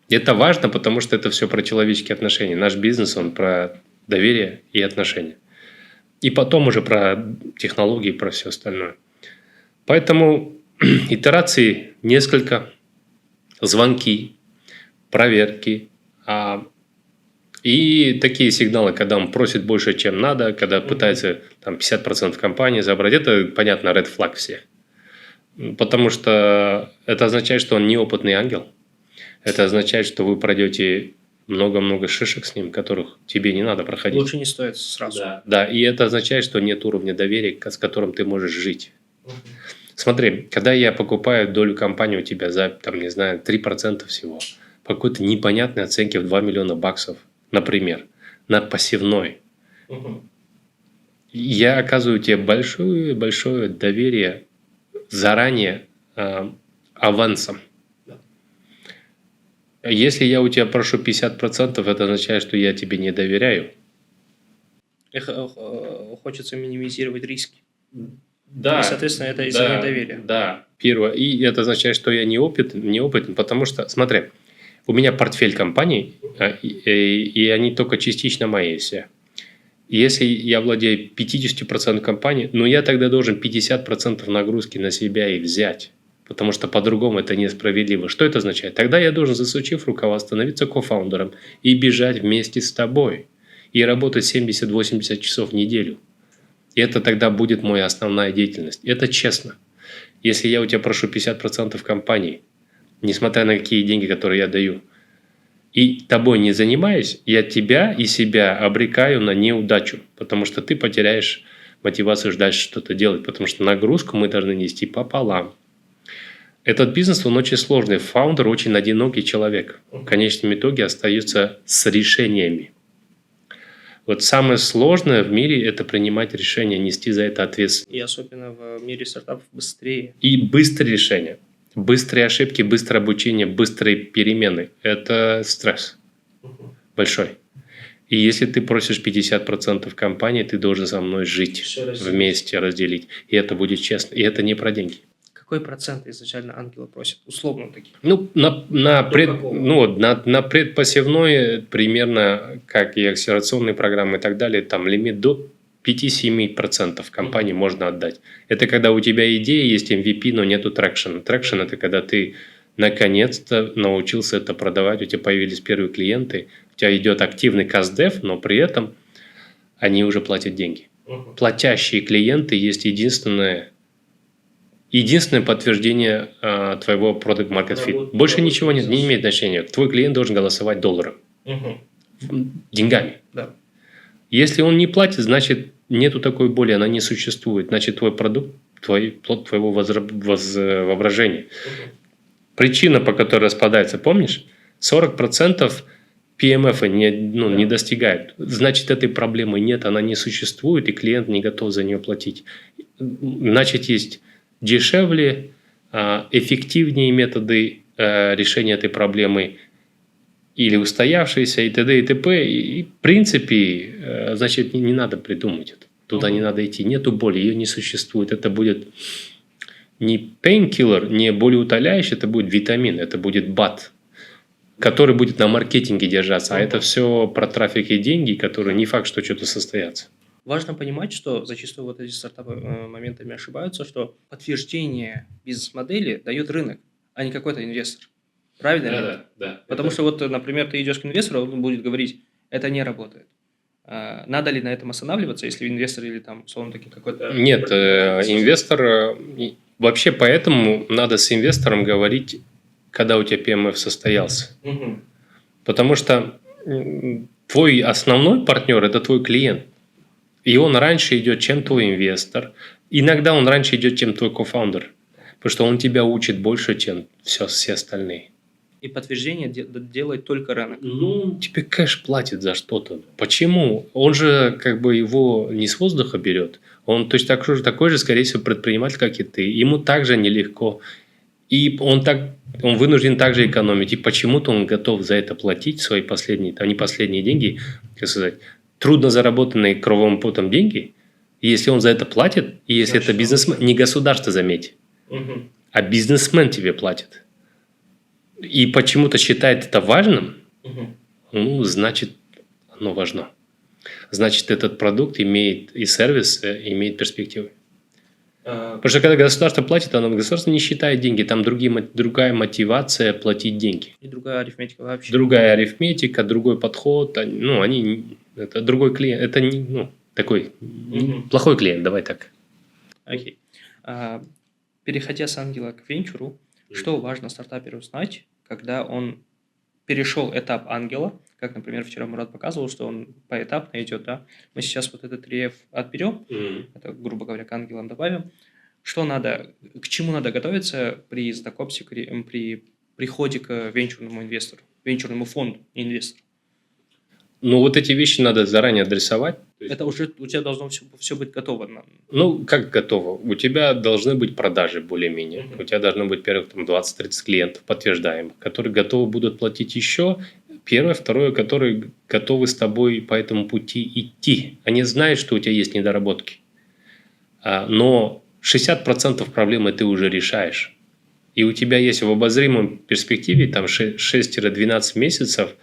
Это важно, потому что это все про человеческие отношения. Наш бизнес, он про доверие и отношения. И потом уже про технологии, про все остальное. Поэтому итераций несколько, звонки, проверки. И такие сигналы, когда он просит больше, чем надо, когда пытается там, 50% компании забрать, это, понятно, red flag все. Потому что это означает, что он неопытный ангел. Это означает, что вы пройдете много-много шишек с ним, которых тебе не надо проходить. Лучше не стоит сразу. Да, и это означает, что нет уровня доверия, с которым ты можешь жить. Смотри, когда я покупаю долю компании у тебя за, там, не знаю, 3% всего, по какой-то непонятной оценке в 2 миллиона баксов, например, на посевной, я оказываю тебе большое доверие заранее авансом. Если я у тебя прошу 50%, это означает, что я тебе не доверяю. Хочется минимизировать риски. Да. И, соответственно, это из-за недоверия. Да, первое. И это означает, что я неопытен, потому что, смотри, у меня портфель компаний, и они только частично мои все. Если я владею 50% компании, я тогда должен 50% нагрузки на себя и взять. Потому что по-другому это несправедливо. Что это означает? Тогда я должен, засучив рукава, становиться кофаундером и бежать вместе с тобой. И работать 70-80 часов в неделю. И это тогда будет моя основная деятельность. Это честно. Если я у тебя прошу 50% компании, несмотря на какие деньги, которые я даю, и тобой не занимаюсь, я тебя и себя обрекаю на неудачу. Потому что ты потеряешь мотивацию дальше что-то делать. Потому что нагрузку мы должны нести пополам. Этот бизнес, он очень сложный. Фаундер очень одинокий человек. В конечном итоге остается с решениями. Вот самое сложное в мире – это принимать решения, нести за это ответственность. И особенно в мире стартапов быстрее. И быстрые решения. Быстрые ошибки, быстрое обучение, быстрые перемены – это стресс большой. И если ты просишь 50% компании, ты должен со мной жить, вместе разделить. И это будет честно. И это не про деньги. Какой процент изначально ангелы просят? Условно такие. На предпосевной примерно, как и акселерационные программы и так далее, там лимит до 5-7% компании можно отдать. Это когда у тебя идея, есть MVP, но нету трекшена. Трекшен – это когда ты наконец-то научился это продавать, у тебя появились первые клиенты, у тебя идет активный каздев, но при этом они уже платят деньги. Платящие клиенты есть единственное подтверждение твоего product market fit. Больше ничего не имеет значения. Твой клиент должен голосовать долларом. Деньгами. Да. Если он не платит, значит, нету такой боли, она не существует. Значит, твой продукт, плод твоего воображения. Причина, по которой распадается, помнишь? 40% PMF не достигают. Значит, этой проблемы нет, она не существует, и клиент не готов за нее платить. Значит, есть дешевле, эффективнее методы решения этой проблемы или устоявшиеся, и т.д. и т.п. И в принципе, значит, не надо придумать это. Туда не надо идти. Нету боли, ее не существует. Это будет не painkiller, не болеутоляющий, это будет витамин, это будет БАД, который будет на маркетинге держаться. А это все про трафик и деньги, которые не факт, что что-то состоятся. Важно понимать, что зачастую вот эти стартапы моментами ошибаются, что подтверждение бизнес-модели дает рынок, а не какой-то инвестор. Правильно? Да. Потому что вот, например, ты идешь к инвестору, он будет говорить, это не работает. Надо ли на этом останавливаться, если инвестор или там, условно таки, какой-то... Нет, инвестор Вообще, поэтому надо с инвестором говорить, когда у тебя PMF состоялся. Потому что твой основной партнер – это твой клиент. И он раньше идет, чем твой инвестор. Иногда он раньше идет, чем твой кофаундер. Потому что он тебя учит больше, чем все остальные. И подтверждение делает только рынок. Ну, тебе кэш платит за что-то. Почему? Он же как бы его не с воздуха берет. Он точно такой же, скорее всего, предприниматель, как и ты. Ему также нелегко. И он вынужден также экономить. И почему-то он готов за это платить свои последние, не последние деньги, как сказать, трудно заработанные кровавым потом деньги. И если он за это платит, и если это бизнесмен, не государство, заметь, а бизнесмен тебе платит. И почему-то считает это важным, ну, значит, оно важно. Значит, этот продукт имеет и сервис имеет перспективы. Потому что когда государство платит, государство не считает деньги, там другая мотивация платить деньги. И другая арифметика вообще. Другая арифметика, другой подход. Это другой клиент, это такой плохой клиент, давай так. Окей. Переходя с ангела к венчуру, что важно стартаперу знать, когда он перешел этап ангела, как, например, вчера Мурат показывал, что он поэтапно идет, да? Мы сейчас вот этот 3F отберем, это, грубо говоря, к ангелам добавим. К чему надо готовиться при знакомстве, при приходе к венчурному инвестору, венчурному фонду, инвестору? Ну, вот эти вещи надо заранее адресовать. Это уже у тебя должно все быть готово. Ну, как готово? У тебя должны быть продажи более-менее. У тебя должно быть первых 20-30 клиентов подтверждаемых, которые готовы будут платить еще. Первое, второе, которые готовы с тобой по этому пути идти. Они знают, что у тебя есть недоработки. Но 60% проблемы ты уже решаешь. И у тебя есть в обозримом перспективе там 6-12 месяцев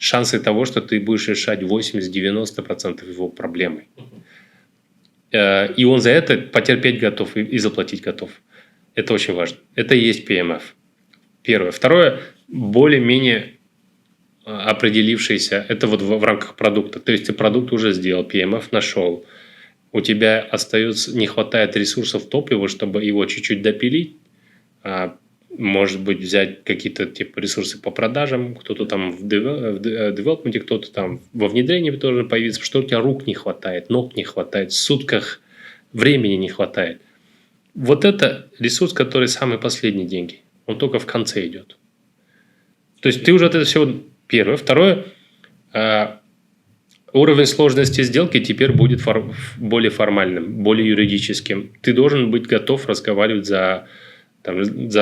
шансы того, что ты будешь решать 80-90% его проблемы. И он за это потерпеть готов и заплатить готов. Это очень важно. Это и есть PMF. Первое. Второе, более-менее определившийся, это вот в рамках продукта. То есть ты продукт уже сделал, PMF нашел. У тебя не хватает ресурсов топлива, чтобы его чуть-чуть допилить. Может быть, взять какие-то типа ресурсы по продажам, кто-то там в девелопменте, кто-то там во внедрении должен появиться, что у тебя рук не хватает, ног не хватает, в сутках времени не хватает. Вот это ресурс, который самые последние деньги. Он только в конце идет. То есть ты уже это все первое. Второе, уровень сложности сделки теперь будет более формальным, более юридическим. Ты должен быть готов разговаривать за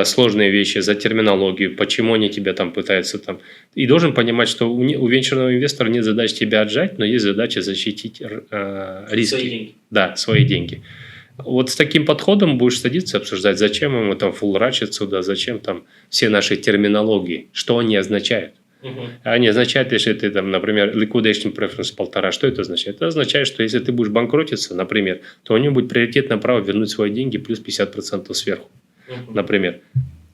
сложные вещи, за терминологию, почему они тебя там пытаются там. И должен понимать, что у венчурного инвестора нет задачи тебя отжать, но есть задача защитить риски. Свои деньги. Да, свои деньги. Вот с таким подходом будешь садиться, обсуждать, зачем ему там фуллрачить сюда, зачем там все наши терминологии, что они означают. Они означают, если ты там, например, liquidation preference 1,5, что это означает? Это означает, что если ты будешь банкротиться, например, то у него будет приоритетное право вернуть свои деньги плюс 50% сверху. Например.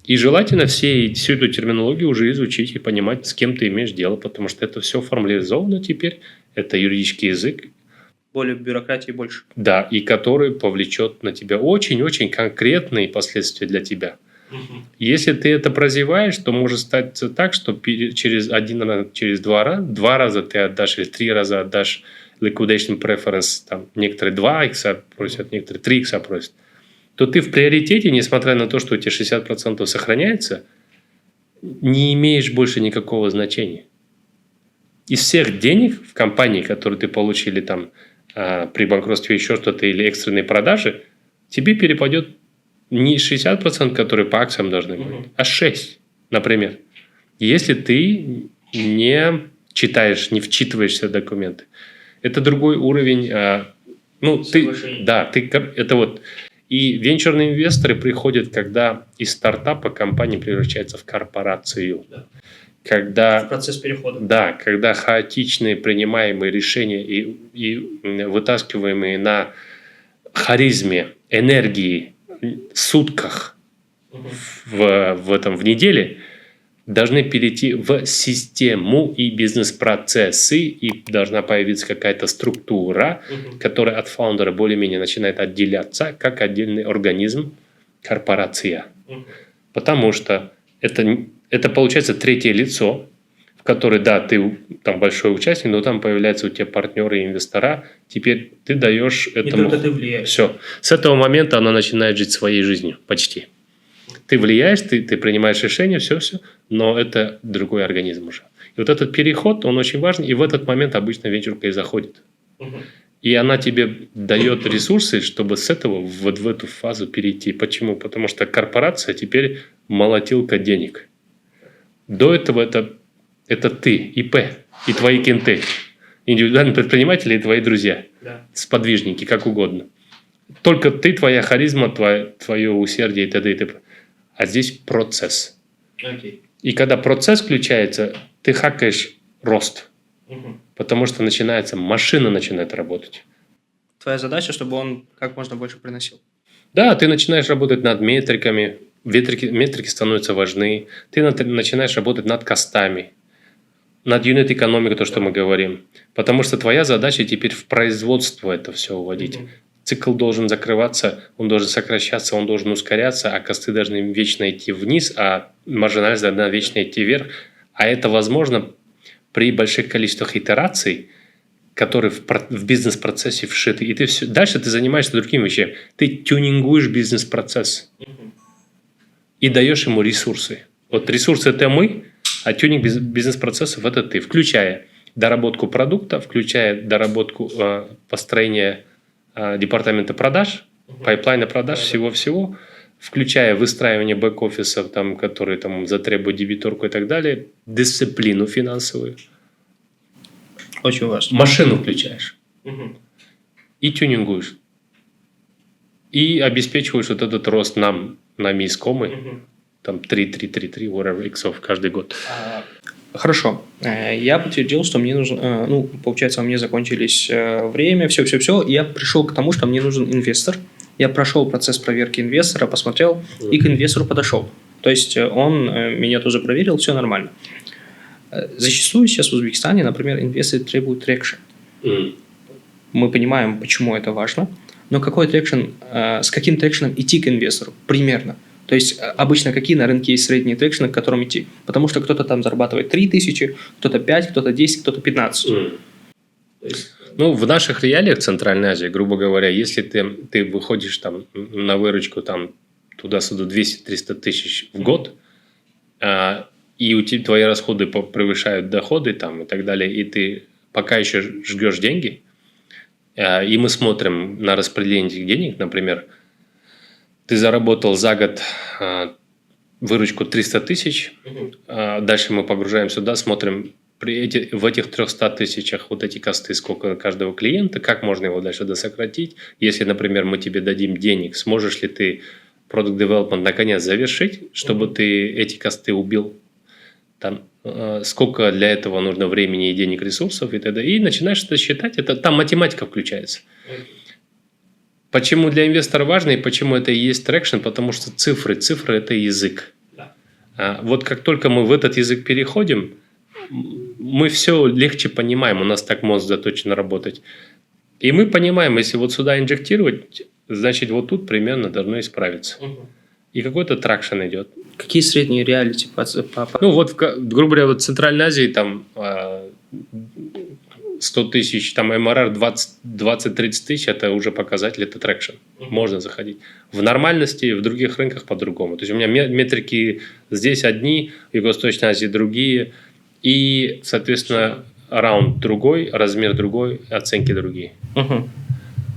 И желательно всю эту терминологию уже изучить и понимать, с кем ты имеешь дело, потому что это все формализовано теперь, это юридический язык. Более бюрократии больше. Да, и который повлечет на тебя очень-очень конкретные последствия для тебя. Если ты это прозеваешь, то может стать так, что через два раза ты отдашь или 3 раза отдашь liquidation preference, там некоторые 2 икса просят, некоторые 3 икса просят, то ты в приоритете, несмотря на то, что у тебя 60% сохраняется, не имеешь больше никакого значения. Из всех денег в компании, которые ты получили там при банкротстве еще что-то или экстренной продаже, тебе перепадет не 60%, которые по акциям должны быть, а 6%, например. Если ты не читаешь, не вчитываешься в документы. Это другой уровень. Это вот. И венчурные инвесторы приходят, когда из стартапа компания превращается в корпорацию. Да. Когда, в процесс перехода. Да, когда хаотичные принимаемые решения и вытаскиваемые на харизме, энергии, сутках в неделе должны перейти в систему и бизнес-процессы, и должна появиться какая-то структура, которая от фаундера более-менее начинает отделяться как отдельный организм, корпорация. Потому что это получается третье лицо, в которой, да, ты там большой участник, но там появляются у тебя партнеры и инвестора. Теперь ты даешь этому... Не только ты влияешь. Все. С этого момента она начинает жить своей жизнью почти. Ты влияешь, ты принимаешь решения, все, но это другой организм уже. И вот этот переход, он очень важен, и в этот момент обычно венчурка и заходит. И она тебе дает ресурсы, чтобы с этого вот в эту фазу перейти. Почему? Потому что корпорация теперь молотилка денег. До этого это ты, ИП, и твои кенты. Индивидуальные предприниматели и твои друзья. Да. Сподвижники, как угодно. Только ты, твоя харизма, твое усердие и т.д. и т.п. А здесь процесс. Окей. И когда процесс включается, ты хакаешь рост. Потому что машина начинает работать. Твоя задача, чтобы он как можно больше приносил. Да, ты начинаешь работать над метриками. Метрики становятся важны. Ты начинаешь работать над костами. Над юнит-экономикой, то, что мы говорим. Потому что твоя задача теперь в производство это все уводить. Цикл должен закрываться, он должен сокращаться, он должен ускоряться, а косты должны вечно идти вниз, а маржинальность должна вечно идти вверх. А это возможно при больших количествах итераций, которые в бизнес-процессе вшиты. И дальше ты занимаешься другими вещами. Ты тюнингуешь бизнес-процесс и даешь ему ресурсы. Вот ресурсы – это мы, а тюнинг бизнес-процессов – это ты, включая доработку продукта, включая доработку построения департамента продаж, пайплайна продаж, всего-всего, включая выстраивание бэк-офисов, которые затребуют дебиторку и так далее, дисциплину финансовую. Очень важно. Машину включаешь. И тюнингуешь. И обеспечиваешь вот этот рост нами искомый. 3, whatever, иксов каждый год. Хорошо. Я подтвердил, что мне нужно... получается, у меня закончились время, все. И я пришел к тому, что мне нужен инвестор. Я прошел процесс проверки инвестора, посмотрел, и к инвестору подошел. То есть, он меня тоже проверил, все нормально. Зачастую сейчас в Узбекистане, например, инвесторы требуют трекшн. Мы понимаем, почему это важно, но какой трекшн, с каким трекшном идти к инвестору примерно? То есть, обычно какие на рынке есть средние трекшны, к которым идти? Потому что кто-то там зарабатывает 3000, кто-то 5, кто-то 10, кто-то 15. В наших реалиях Центральной Азии, грубо говоря, если ты выходишь на выручку туда-сюда 200-300 тысяч в год, и твои расходы превышают доходы и так далее, и ты пока еще жгешь деньги, и мы смотрим на распределение этих денег, например, ты заработал за год выручку 300 тысяч, дальше мы погружаем сюда, смотрим в этих 300 тысячах вот эти косты, сколько каждого клиента, как можно его дальше досократить. Если, например, мы тебе дадим денег, сможешь ли ты Product Development наконец завершить, чтобы ты эти косты убил? Сколько для этого нужно времени и денег, ресурсов и т.д. И начинаешь это считать, там математика включается. Почему для инвестора важно и почему это и есть трекшн? Потому что цифры – это язык. Вот как только мы в этот язык переходим, мы все легче понимаем, у нас так мозг заточен работать. И мы понимаем, если вот сюда инжектировать, значит вот тут примерно должно исправиться. И какой-то тракшн идет. Какие средние реалити? Грубо говоря, в Центральной Азии 100 тысяч, МРР 20-30 тысяч, это уже показатель, это трекшн. Можно заходить. В нормальности, в других рынках по-другому. То есть, у меня метрики здесь одни, в Юго-Восточной Азии другие. И, соответственно, раунд другой, размер другой, оценки другие.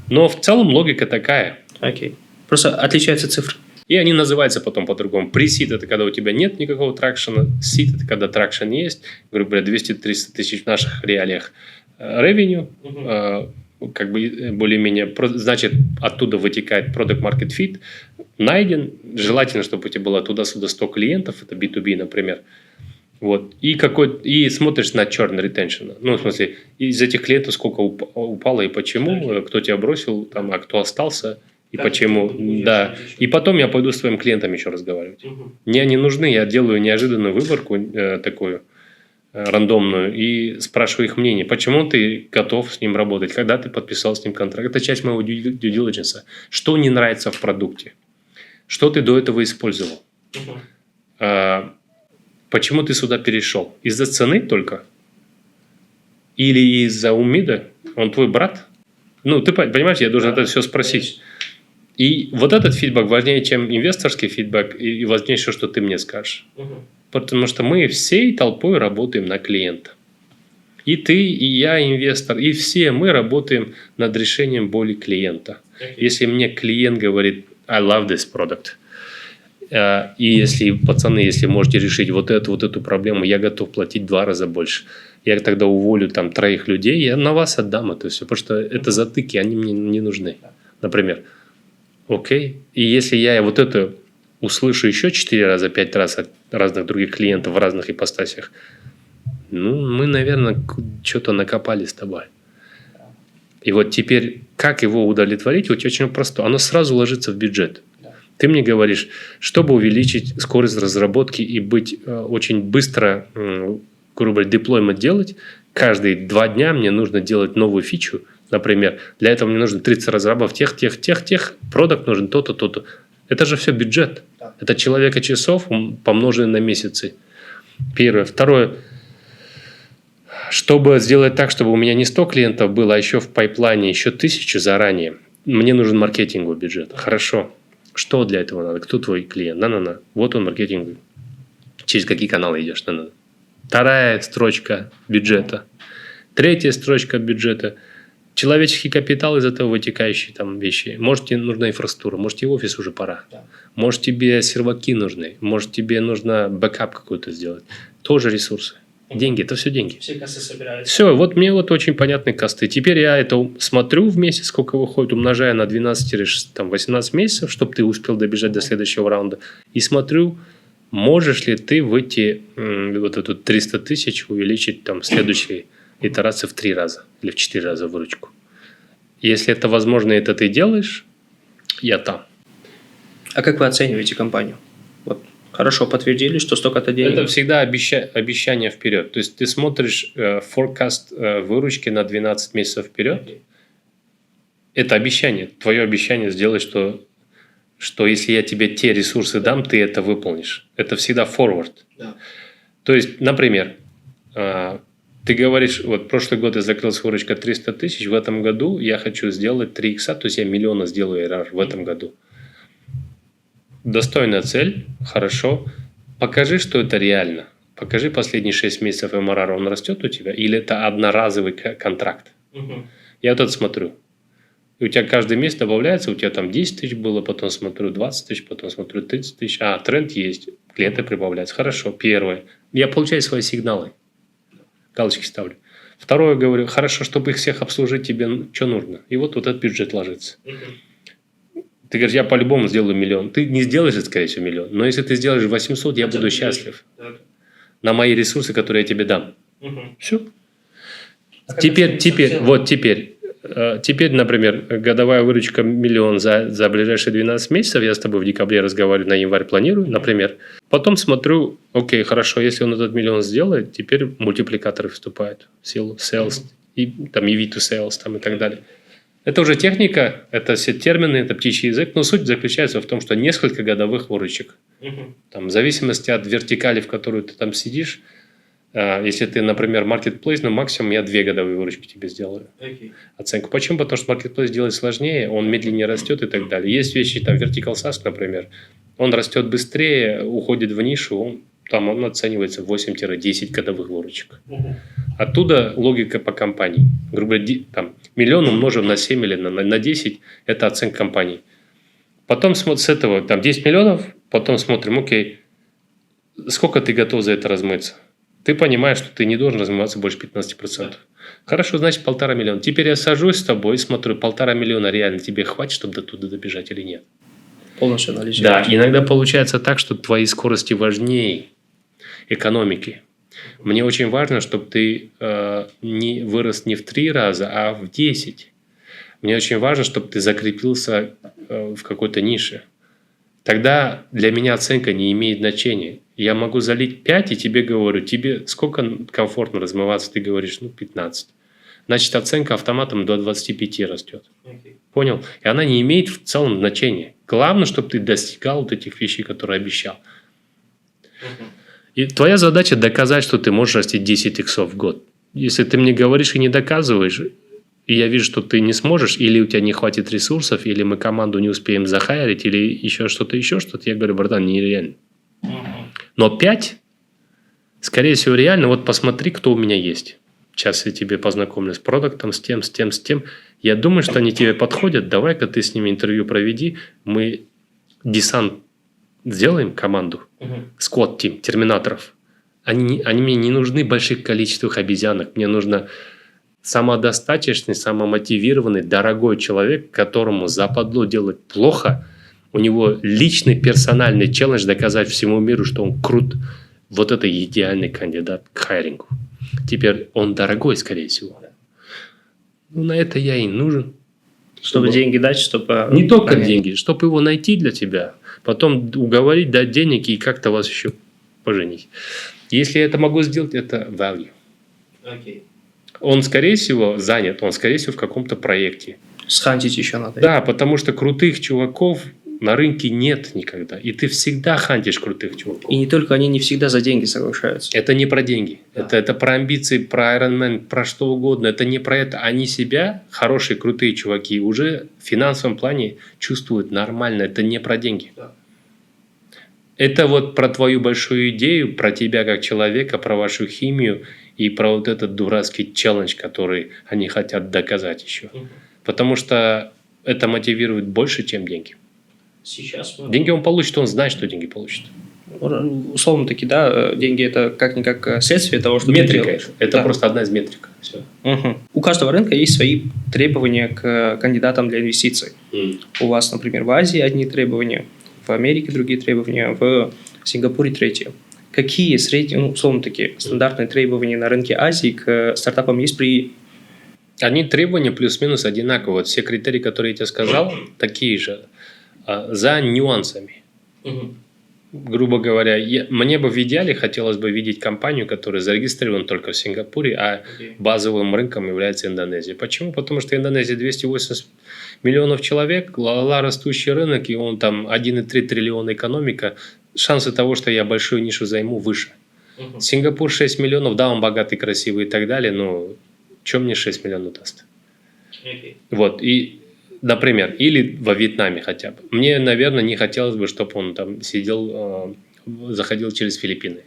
Но в целом логика такая. Окей. Просто отличаются цифры. И они называются потом по-другому. Pre-seed – это когда у тебя нет никакого тракшена. Seed – это когда тракшен есть. Грубо говоря, 200-300 тысяч в наших реалиях revenue. Более-менее. Значит, оттуда вытекает product market fit. Найден. Желательно, чтобы у тебя было туда-сюда 100 клиентов. Это B2B, например. Вот. И смотришь на churn retention. В смысле, из этих клиентов сколько упало и почему. Кто тебя бросил, а кто остался. И почему, да. И потом я пойду с твоим клиентом еще разговаривать. Мне они нужны, я делаю неожиданную выборку такую рандомную и спрашиваю их мнение. Почему ты готов с ним работать? Когда ты подписал с ним контракт? Это часть моего due diligence. Что не нравится в продукте? Что ты до этого использовал? Почему ты сюда перешел? Из-за цены только? Или из-за Умида? Он твой брат? Ну, ты понимаешь, я должен это все спросить. И вот этот фидбэк важнее, чем инвесторский фидбэк, и важнее, что ты мне скажешь. Потому что мы всей толпой работаем на клиента. И ты, и я инвестор, и все мы работаем над решением боли клиента. Если мне клиент говорит, I love this product, и если, пацаны, если можете решить вот эту проблему, я готов платить 2 раза больше. Я тогда уволю там 3 людей, я на вас отдам это все, потому что это затыки, они мне не нужны. Например, окей. И если я вот это услышу еще 4 раза, 5 раз от разных других клиентов в разных ипостасях, ну, мы, наверное, что-то накопали с тобой. И вот теперь, как его удовлетворить, вот очень просто. Оно сразу ложится в бюджет. Ты мне говоришь, чтобы увеличить скорость разработки и быть очень быстро, грубо говоря, деплоймент делать, каждые 2 дня мне нужно делать новую фичу. Например, для этого мне нужно 30 разрабов тех, продакт нужен то-то, то-то. Это же все бюджет. Это человека часов, помноженное на месяцы. Первое. Второе. Чтобы сделать так, чтобы у меня не 100 клиентов было, а еще в пайплайне еще 1000 заранее, мне нужен маркетинговый бюджет. Хорошо. Что для этого надо? Кто твой клиент? На-на-на. Вот он маркетинговый. Через какие каналы идешь? На-на. 2 строчка бюджета. 3 строчка бюджета. Человеческий капитал из этого вытекающие там вещи. Может, тебе нужна инфраструктура, может, тебе офис уже пора. Может, тебе серваки нужны, может, тебе нужно бэкап какой-то сделать. Тоже ресурсы. Деньги, это все деньги. Все кассы собираются. Все, вот мне вот очень понятны косты. Теперь я это смотрю в месяц, сколько выходит, умножая на 12-18 месяцев, чтобы ты успел добежать до следующего раунда. И смотрю, можешь ли ты в эти вот эту 300 тысяч увеличить там следующие итерации в 3 раза или в 4 раза выручку. Если это возможно, и это ты делаешь, я там. А как вы оцениваете компанию? Вот хорошо подтвердили, что столько-то денег. Это всегда обещание вперед. То есть ты смотришь форкаст выручки на 12 месяцев вперед. Это обещание. Твое обещание сделать, что если я тебе те ресурсы дам, ты это выполнишь. Это всегда forward. Да. То есть, например, ты говоришь, вот прошлый год я закрыл с выручкой 300 тысяч, в этом году я хочу сделать 3 икса, то есть я 1 миллион сделаю ARR в этом году. Достойная цель, хорошо. Покажи, что это реально. Покажи последние 6 месяцев MRR, он растет у тебя, или это одноразовый контракт. Я вот это смотрю. И у тебя каждый месяц добавляется, у тебя там 10 тысяч было, потом смотрю 20 тысяч, потом смотрю 30 тысяч. Тренд есть, клиенты прибавляются. Хорошо, первое. Я получаю свои сигналы. Галочки ставлю. Второе, говорю, хорошо, чтобы их всех обслужить, тебе что нужно? И вот этот бюджет ложится. Ты говоришь, я по-любому сделаю 1 миллион. Ты не сделаешь, скорее всего, 1 миллион. Но если ты сделаешь 800, я буду счастлив. На мои ресурсы, которые я тебе дам. Все. Теперь, например, годовая выручка 1 миллион за ближайшие 12 месяцев. Я с тобой в декабре разговариваю, на январь планирую, например. Потом смотрю, окей, хорошо, если он этот 1 миллион сделает, теперь мультипликаторы вступают в силу, sales, и там EV to sales там, и так далее. Это уже техника, это все термины, это птичий язык, но суть заключается в том, что несколько годовых выручек. Там, в зависимости от вертикали, в которую ты там сидишь, если ты, например, marketplace, ну, максимум я 2 годовые выручки тебе сделаю. Оценку. Почему? Потому что marketplace делать сложнее, он медленнее растет и так далее. Есть вещи, там, vertical SaaS, например, он растет быстрее, уходит в нишу, он оценивается 8-10 годовых выручек. Оттуда логика по компании. Грубо говоря, там, 1 миллион умножим на 7 или на 10 – это оценка компании. Потом с этого там, 10 миллионов, потом смотрим, окей, сколько ты готов за это размыться? Ты понимаешь, что ты не должен размываться больше 15%. Хорошо, значит, 1,5 миллиона. Теперь я сажусь с тобой и смотрю, 1,5 миллиона реально тебе хватит, чтобы до туда добежать или нет? Полностью анализировать. Да, иногда получается так, что твои скорости важнее экономики. Мне очень важно, чтобы ты не вырос не в 3 раза, а в 10. Мне очень важно, чтобы ты закрепился в какой-то нише. Тогда для меня оценка не имеет значения. Я могу залить 5 и тебе говорю, тебе сколько комфортно размываться? Ты говоришь, 15. значит, оценка автоматом до 25 растет. Понял? И она не имеет в целом значения. Главное, чтобы ты достигал вот этих вещей, которые обещал. И твоя задача доказать, что ты можешь расти 10 иксов в год. Если ты мне говоришь и не доказываешь, и я вижу, что ты не сможешь, или у тебя не хватит ресурсов, или мы команду не успеем захайрить, или еще что-то, я говорю, братан, нереально. Но 5, скорее всего, реально. Вот посмотри, кто у меня есть. Сейчас я тебе познакомлю с продуктом, с тем. Я думаю, что они тебе подходят. Давай-ка ты с ними интервью проведи. Мы десант сделаем, команду. Сквад-тим, терминаторов. Они мне не нужны в больших количествах обезьянок. Мне нужно самодостаточный, самомотивированный, дорогой человек, которому западло делать плохо. У него личный персональный челлендж доказать всему миру, что он крут. Вот это идеальный кандидат к хайрингу. Теперь он дорогой, скорее всего. Ну, на это я и нужен. Чтобы деньги дать, чтобы... Не только деньги, чтобы его найти для тебя. Потом уговорить, дать денег и как-то вас еще поженить. Если я это могу сделать, это value. Он, скорее всего, занят. Он, скорее всего, в каком-то проекте. Схантить еще надо. Да, потому что крутых чуваков на рынке нет никогда. И ты всегда хантишь крутых чуваков. И не только они не всегда за деньги соглашаются. Это не про деньги. Да. Это про амбиции, про Ironman, про что угодно. Это не про это. Они себя, хорошие, крутые чуваки, уже в финансовом плане чувствуют нормально. Это не про деньги. Да. Это вот про твою большую идею, про тебя как человека, про вашу химию и про вот этот дурацкий челлендж, который они хотят доказать еще. Потому что это мотивирует больше, чем деньги. Сейчас Деньги он получит, он знает, что деньги получит. Условно таки, да, деньги это как-никак следствие того, что Метрика. ты делаешь. Это Да. просто одна из метрик. Все. У каждого рынка есть свои требования к кандидатам для инвестиций. У вас, например, в Азии одни требования, в Америке другие требования, в Сингапуре третьи. Какие средние, условно такие, стандартные требования на рынке Азии к стартапам есть при... Они требования плюс-минус одинаковые. Вот все критерии, которые я тебе сказал, такие же. За нюансами. Грубо говоря, мне бы в идеале хотелось бы видеть компанию, которая зарегистрирована только в Сингапуре, а базовым рынком является Индонезия. Почему? Потому что Индонезия 280 миллионов человек, растущий рынок, и он там 1,3 триллиона экономика. Шансы того, что я большую нишу займу, выше. Сингапур 6 миллионов, да, он богатый, красивый и так далее, но что мне 6 миллионов даст? Вот, и, например, или во Вьетнаме хотя бы. Мне, наверное, не хотелось бы, чтобы он там сидел, заходил через Филиппины.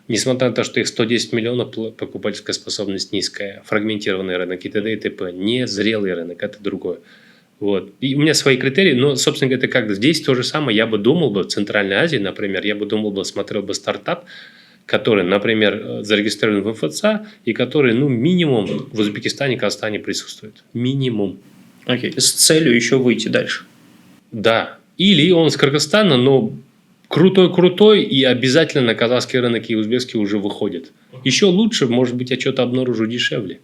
Несмотря на то, что их 110 миллионов, покупательская способность низкая, фрагментированный рынок и т.д. и т.п. Не зрелый рынок, это другое. Вот. И у меня свои критерии, но, собственно говоря, это как здесь то же самое. Я бы думал бы в Центральной Азии, например, смотрел бы стартап, который, например, зарегистрирован в МФЦ и который, минимум в Узбекистане, Казахстане присутствует. Минимум. С целью еще выйти дальше. Да. Или он с Кыргызстана, но крутой, и обязательно на казахский рынок и узбекский уже выходит. Еще лучше, может быть, я что-то обнаружу дешевле.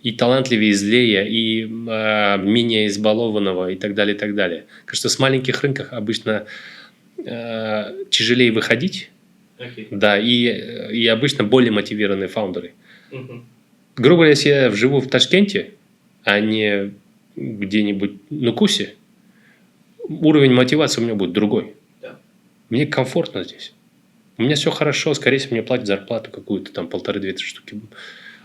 И талантливее, и злее, и менее избалованного, и так далее, и так далее. Кажется, с маленьких рынков обычно тяжелее выходить. Да, и обычно более мотивированные фаундеры. Грубо говоря, если я живу в Ташкенте, а не где-нибудь на Кусе, уровень мотивации у меня будет другой. Да. Мне комфортно здесь. У меня все хорошо, скорее всего, мне платят зарплату какую-то, там 1,5-2 штуки.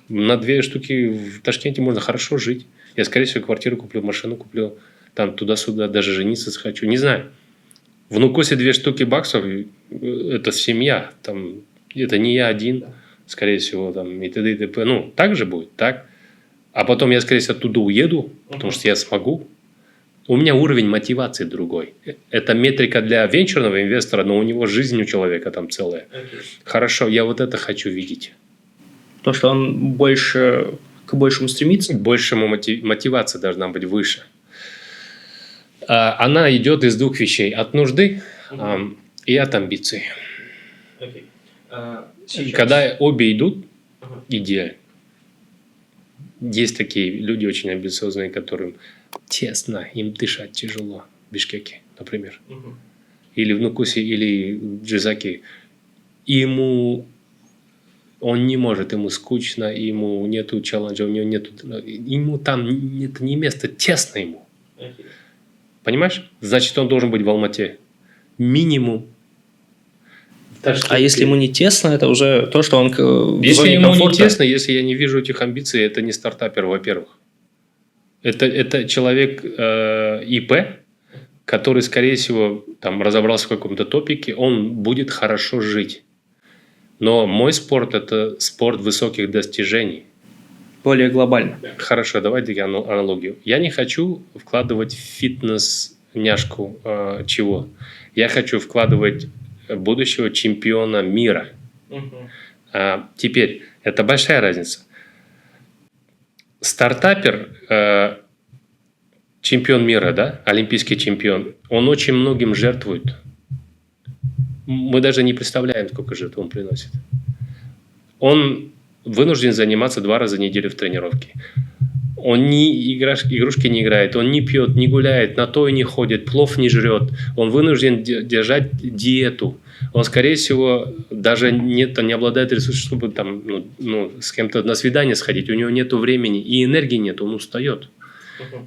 На 2 штуки в Ташкенте можно хорошо жить. Я, скорее всего, квартиру куплю, машину куплю, там туда-сюда, даже жениться захочу. Не знаю. В Нукосе 2 штуки баксов – это семья. Там, это не я один, скорее всего, там, и т.д. и т.п. Так же будет, так. А потом я, скорее всего, оттуда уеду, потому что я смогу. У меня уровень мотивации другой. Это метрика для венчурного инвестора, но у него жизнь у человека там целая. Хорошо, я вот это хочу видеть. Потому что он к большему стремится? Большему мотивация должна быть выше. Она идет из 2 вещей. От нужды и от амбиций. Когда обе идут, идеально. Есть такие люди очень амбициозные, которым тесно, им дышать тяжело. В Бишкеке, например. Или в Нукусе, или в Джизаке. Ему Он не может, ему скучно, ему нету челленджа, у него нету... Ему там это не место, тесно ему. Понимаешь? Значит, он должен быть в Алмате. Минимум. А если ему не тесно, это уже то, что он в Если зоне ему комфорта. не тесно, если я не вижу этих амбиций, это не стартапер, во-первых. Это человек ИП, который, скорее всего, там разобрался в каком-то топике, он будет хорошо жить. Но мой спорт – это спорт высоких достижений. Более глобально. Хорошо, давайте аналогию. Я не хочу вкладывать в фитнес-няшку чего. Я хочу вкладывать будущего чемпиона мира. Теперь, это большая разница. Стартапер, чемпион мира, да, олимпийский чемпион, он очень многим жертвует. Мы даже не представляем, сколько жертв он приносит. Он вынужден заниматься 2 раза в неделю в тренировке. Он ни игрушки не играет, он не пьет, не гуляет, на то и не ходит, плов не жрет. Он вынужден держать диету. Он, скорее всего, даже не обладает ресурсом, чтобы там, с кем-то на свидание сходить. У него нет времени и энергии нет, он устает.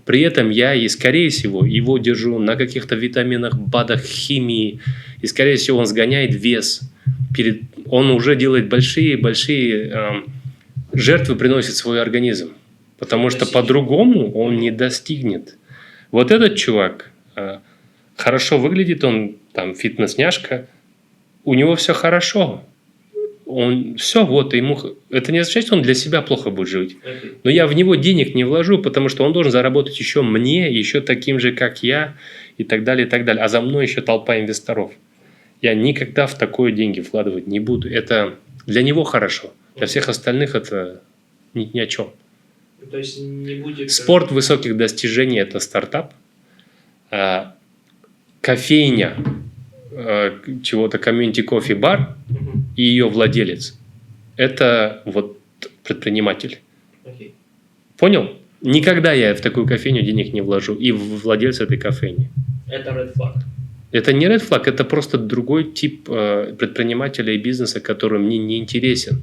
При этом я, и скорее всего, его держу на каких-то витаминах, БАДах, химии. И, скорее всего, он сгоняет вес. Он уже делает большие жертвы, приносит свой организм. Потому что по-другому он не достигнет. Вот этот чувак хорошо выглядит, он там фитнес-няшка, у него все хорошо. Он все, вот, ему... Это не означает, что он для себя плохо будет жить. Но я в него денег не вложу, потому что он должен заработать еще мне, еще таким же, как я, и так далее, и так далее. А за мной еще толпа инвесторов. Я никогда в такое деньги вкладывать не буду. Это для него хорошо. Для всех остальных это ни о чем. То есть не будет... Спорт высоких достижений – это стартап. Кофейня чего-то, комьюнити кофе-бар и ее владелец – это вот предприниматель. Понял? Никогда я в такую кофейню денег не вложу. И в владельца этой кофейни. Это red flag. Это не red flag, это просто другой тип предпринимателя и бизнеса, который мне не интересен.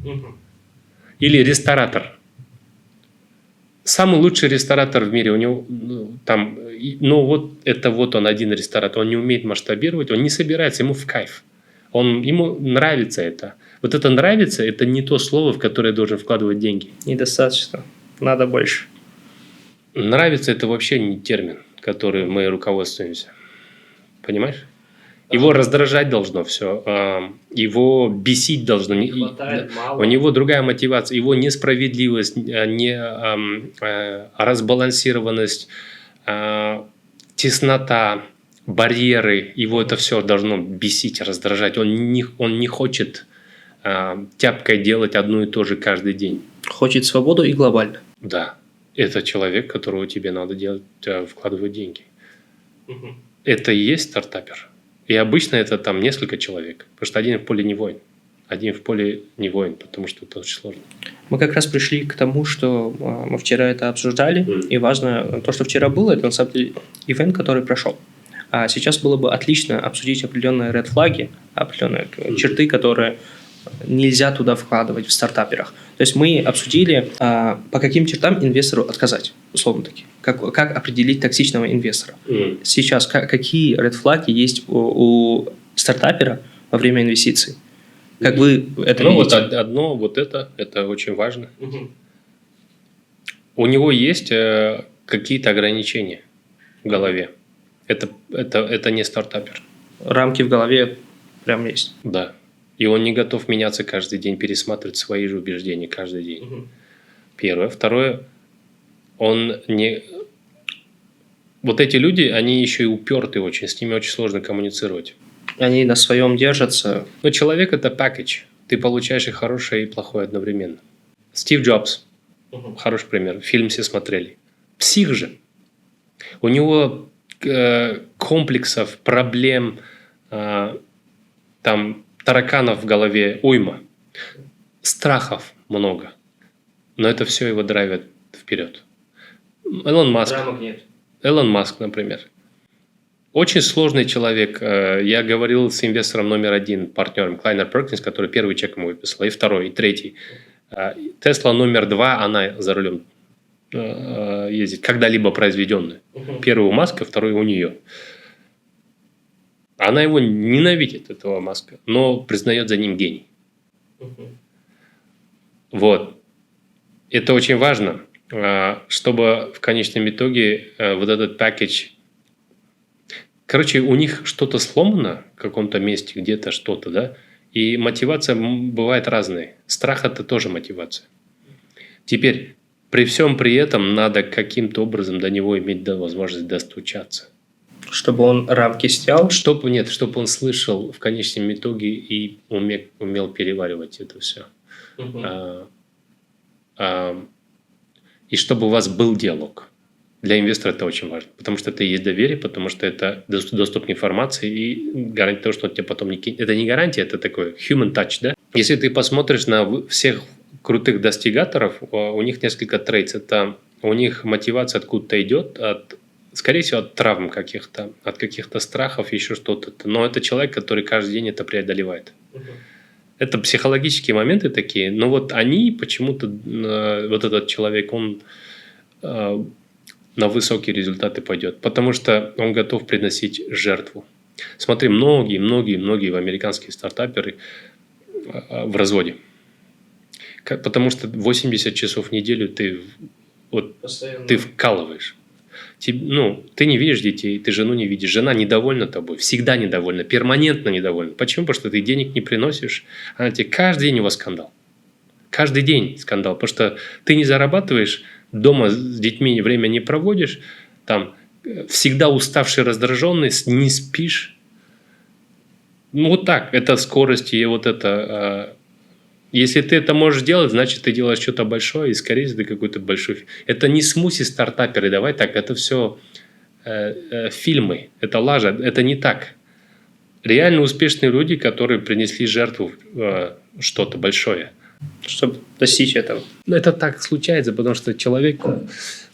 Или ресторатор. Самый лучший ресторатор в мире, у него там, вот он один ресторатор, он не умеет масштабировать, он не собирается, ему в кайф. Ему нравится это. Вот это нравится, это не то слово, в которое я должен вкладывать деньги. Недостаточно, надо больше. Нравится это вообще не термин, которым мы руководствуемся. Понимаешь? Его раздражать должно все, его бесить должно. Не хватает, мало. У него другая мотивация, его несправедливость, разбалансированность, теснота, барьеры, его это все должно бесить, раздражать. Он не хочет тяпкой делать одно и то же каждый день. Хочет свободу и глобально. Да, это человек, которого тебе надо вкладывать деньги. Это и есть стартапер. И обычно это там несколько человек. Потому что один в поле не воин. Один в поле не воин, потому что это очень сложно. Мы как раз пришли к тому, что мы вчера это обсуждали. И важно, то, что вчера было, это на самом деле ивент, который прошел. А сейчас было бы отлично обсудить определенные red флаги, определенные черты, которые нельзя туда вкладывать в стартаперах. То есть мы обсудили, по каким чертам инвестору отказать, условно таки. Как определить токсичного инвестора. Сейчас какие red флаги есть у стартапера во время инвестиций? Как вы это видите? Вот одно, вот это очень важно. У него есть какие-то ограничения в голове. Это не стартапер. Рамки в голове прям есть. Да. И он не готов меняться каждый день, пересматривать свои же убеждения каждый день. Первое. Второе, он не... Вот эти люди, они еще и упертые очень, с ними очень сложно коммуницировать. Они на своем держатся. Но человек – это пакетч. Ты получаешь и хорошее, и плохое одновременно. Стив Джобс. Хороший пример. Фильм все смотрели. Псих же. У него комплексов, проблем, там... тараканов в голове уйма, страхов много, но это все его драйвит вперед. Элон Маск, например. Очень сложный человек. Я говорил с инвестором номер 1, партнером Клайнер Перкинс, который первый чек ему выписал, и второй, и третий. Тесла номер 2, она за рулем ездит, когда-либо произведенная. Первый у Маска, второй у нее. Она его ненавидит, этого Маска, но признает за ним гений. Вот. Это очень важно, чтобы в конечном итоге вот этот пакетч... Короче, у них что-то сломано в каком-то месте, где-то что-то, да? И мотивация бывает разная. Страх – это тоже мотивация. Теперь, при всем при этом, надо каким-то образом до него иметь возможность достучаться. Чтобы он рамки снял? Чтобы он слышал в конечном итоге и умел переваривать это все. И чтобы у вас был диалог. Для инвестора это очень важно, потому что это и есть доверие, потому что это доступ к информации и гарантия того, что он тебя потом не кинет. Это не гарантия, это такой human touch, да? Если ты посмотришь на всех крутых достигаторов, у них несколько трейдс. Это у них мотивация откуда-то идет, скорее всего, от травм каких-то, от каких-то страхов, еще что-то. Но это человек, который каждый день это преодолевает. Это психологические моменты такие, но вот они почему-то, вот этот человек, он на высокие результаты пойдет, потому что он готов приносить жертву. Смотри, многие американские стартаперы в разводе. Потому что 80 часов в неделю ты вкалываешь. Ты не видишь детей, ты жену не видишь. Жена недовольна тобой, всегда недовольна, перманентно недовольна. Почему? Потому что ты денег не приносишь. Она тебе каждый день у вас скандал. Каждый день скандал. Потому что ты не зарабатываешь, дома с детьми время не проводишь, там всегда уставший, раздраженный, не спишь. Вот так. Это скорость и вот это... Если ты это можешь делать, значит, ты делаешь что-то большое, и, скорее всего, ты какой-то большой... Это не смузи-стартаперы, давай так, это все фильмы, это лажа, это не так. Реально успешные люди, которые принесли жертву что-то большое. Чтобы достичь этого. Это так случается, потому что человек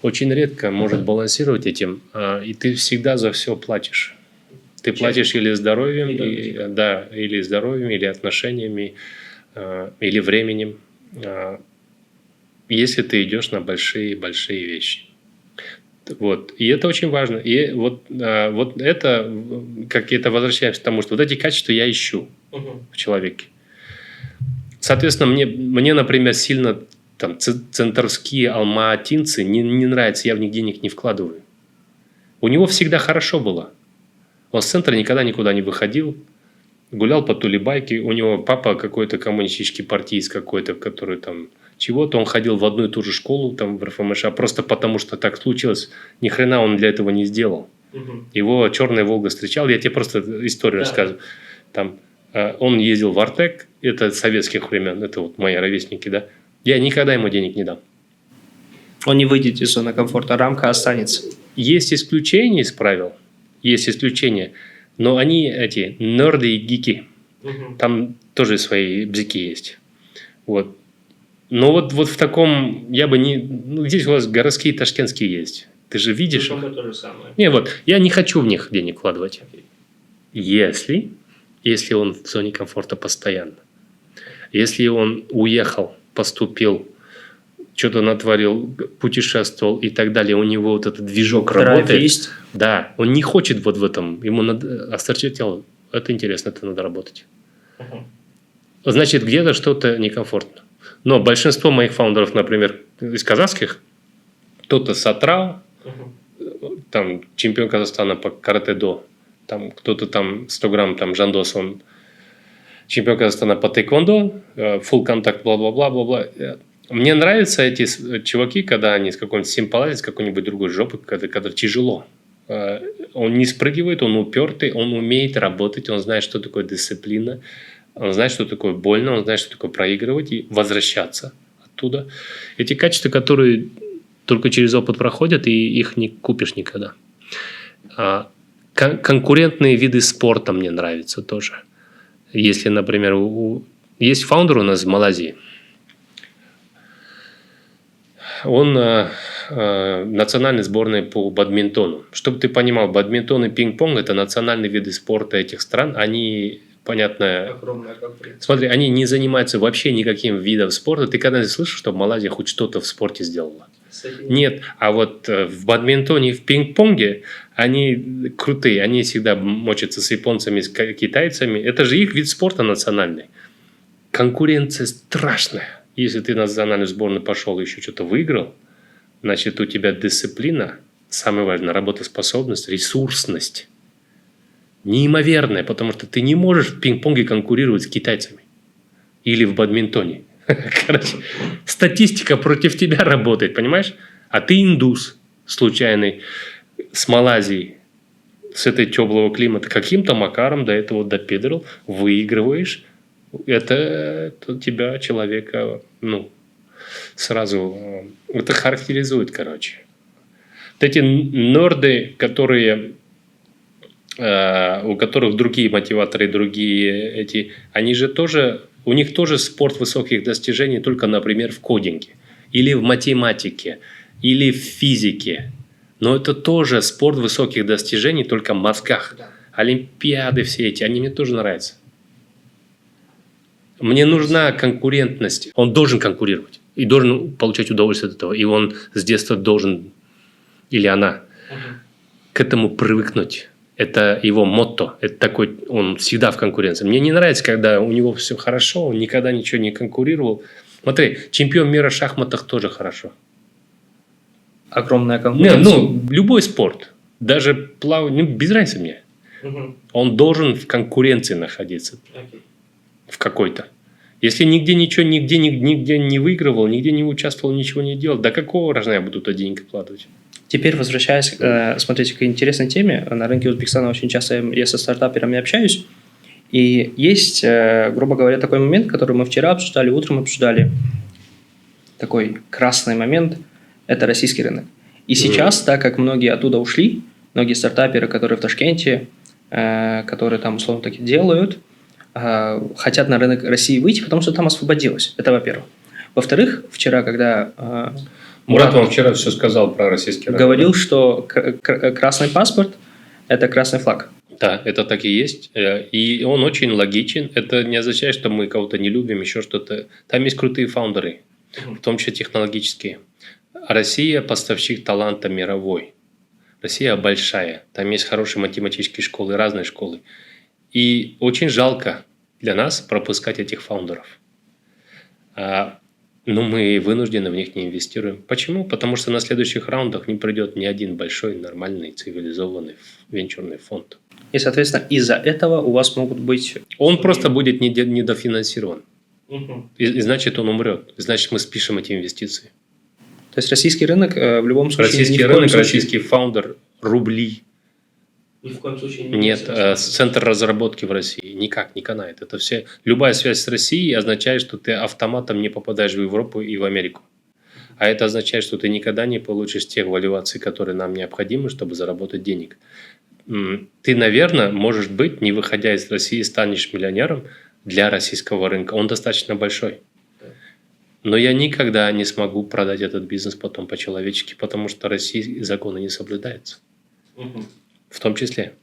очень редко может балансировать этим, и ты всегда за все платишь. Ты платишь или здоровьем, или здоровьем, или отношениями, или временем, если ты идешь на большие вещи. Вот. И это очень важно. И вот это, как-то возвращаемся к тому, что вот эти качества я ищу в человеке. Соответственно, мне, например, сильно там, центровские алматинцы не нравятся, я в них денег не вкладываю. У него всегда хорошо было. Он с центра никогда никуда не выходил, гулял по Тулебайке, у него папа какой-то коммунистический партиец какой-то, который там чего-то, он ходил в одну и ту же школу там в РФМШ, просто потому что так случилось. Ни хрена он для этого не сделал. Его «Черная Волга» встречал, я тебе просто историю рассказываю. Там, он ездил в Артек, это советских времен, это вот мои ровесники, да. Я никогда ему денег не дам. Он не выйдет из зоны комфорта, рамка останется. Есть исключения из правил, есть исключения, но они эти нерды и гики. Там тоже свои бзики есть. Вот. Но вот в таком, я бы не... здесь у вас городские ташкентские есть. Ты же видишь их. То же самое. Не, вот, я не хочу в них денег вкладывать. Если он в зоне комфорта постоянно. Если он уехал, поступил, что-то натворил, путешествовал и так далее, у него вот этот движок работает. Есть. Да, он не хочет вот в этом, ему надо осточертело. Это интересно, это надо работать. Значит, где-то что-то некомфортно. Но большинство моих фаундеров, например, из казахских, кто-то Сатрау, там чемпион Казахстана по каратэ-до, там кто-то там 100 грамм, там Жандос, он чемпион Казахстана по тэквондо, full контакт, бла-бла-бла. Мне нравятся эти чуваки, когда они с какой-нибудь симпалазит, с какой-нибудь другой жопы, когда тяжело. Он не спрыгивает, он упертый, он умеет работать, он знает, что такое дисциплина, он знает, что такое больно, он знает, что такое проигрывать и возвращаться оттуда. Эти качества, которые только через опыт проходят, и их не купишь никогда. Конкурентные виды спорта мне нравятся тоже. Если, например, есть фаундер у нас в Малайзии. Он национальной сборной по бадминтону. Чтобы ты понимал, бадминтон и пинг-понг – это национальные виды спорта этих стран. Они, понятно, Огромная конкуренция. смотри, они не занимаются вообще никаким видом спорта. Ты когда-нибудь слышал, что Малайзия хоть что-то в спорте сделала? Нет. А вот в бадминтоне и в пинг-понге они крутые. Они всегда мочатся с японцами, с китайцами. Это же их вид спорта национальный. Конкуренция страшная. Если ты на национальную сборную пошел и еще что-то выиграл, значит, у тебя дисциплина, самое важное, работоспособность, ресурсность неимоверная, потому что ты не можешь в пинг-понге конкурировать с китайцами или в бадминтоне. Короче, статистика против тебя работает, понимаешь? А ты индус случайный с Малайзии, с этой теплого климата, каким-то макаром до этого допедрил, выигрываешь. Это тебя, человека, сразу, это характеризует, короче. Вот эти норды, которые, у которых другие мотиваторы, другие эти, они же тоже, у них тоже спорт высоких достижений, только, например, в кодинге, или в математике, или в физике. Но это тоже спорт высоких достижений, только в мозгах. Олимпиады все эти, они мне тоже нравятся. Мне нужна конкурентность. Он должен конкурировать и должен получать удовольствие от этого. И он с детства должен, или она, к этому привыкнуть. Это его мотто. Это такой, он всегда в конкуренции. Мне не нравится, когда у него все хорошо, он никогда ничего не конкурировал. Смотри, чемпион мира в шахматах тоже хорошо. Огромная конкуренция. Любой спорт. Даже плавание, без разницы мне. Он должен в конкуренции находиться. В какой-то. Если нигде не выигрывал, нигде не участвовал, ничего не делал, до какого рожна я буду туда деньги вкладывать? Теперь, возвращаясь, смотрите, к интересной теме. На рынке Узбекистана очень часто я со стартаперами общаюсь. И есть, грубо говоря, такой момент, который мы вчера обсуждали, утром обсуждали. Такой красный момент – это российский рынок. И сейчас, так как многие оттуда ушли, многие стартаперы, которые в Ташкенте, которые там, условно таки, делают, хотят на рынок России выйти, потому что там освободилось. Это во-первых. Во-вторых, вчера, когда Мурат вам вчера все сказал про российский рынок. Говорил, что красный паспорт – это красный флаг. Да, это так и есть. И он очень логичен. Это не означает, что мы кого-то не любим, еще что-то. Там есть крутые фаундеры, в том числе технологические. Россия – поставщик таланта мировой. Россия большая. Там есть хорошие математические школы, разные школы. И очень жалко для нас пропускать этих фаундеров. Но мы вынуждены в них не инвестируем. Почему? Потому что на следующих раундах не придет ни один большой, нормальный, цивилизованный венчурный фонд. И, соответственно, из-за этого у вас могут быть... Он просто будет недофинансирован. И значит, он умрет. И значит, мы спишем эти инвестиции. То есть российский рынок в любом случае... Российский рынок, российский фаундер, рубли. Ни в коем случае Нет, центр разработки в России никак не канает. Это все. Любая связь с Россией означает, что ты автоматом не попадаешь в Европу и в Америку. А это означает, что ты никогда не получишь тех валюаций, которые нам необходимы, чтобы заработать денег. Ты, наверное, может быть, не выходя из России, станешь миллионером для российского рынка. Он достаточно большой. Но я никогда не смогу продать этот бизнес потом по-человечески, потому что в России законы не соблюдаются. В том числе.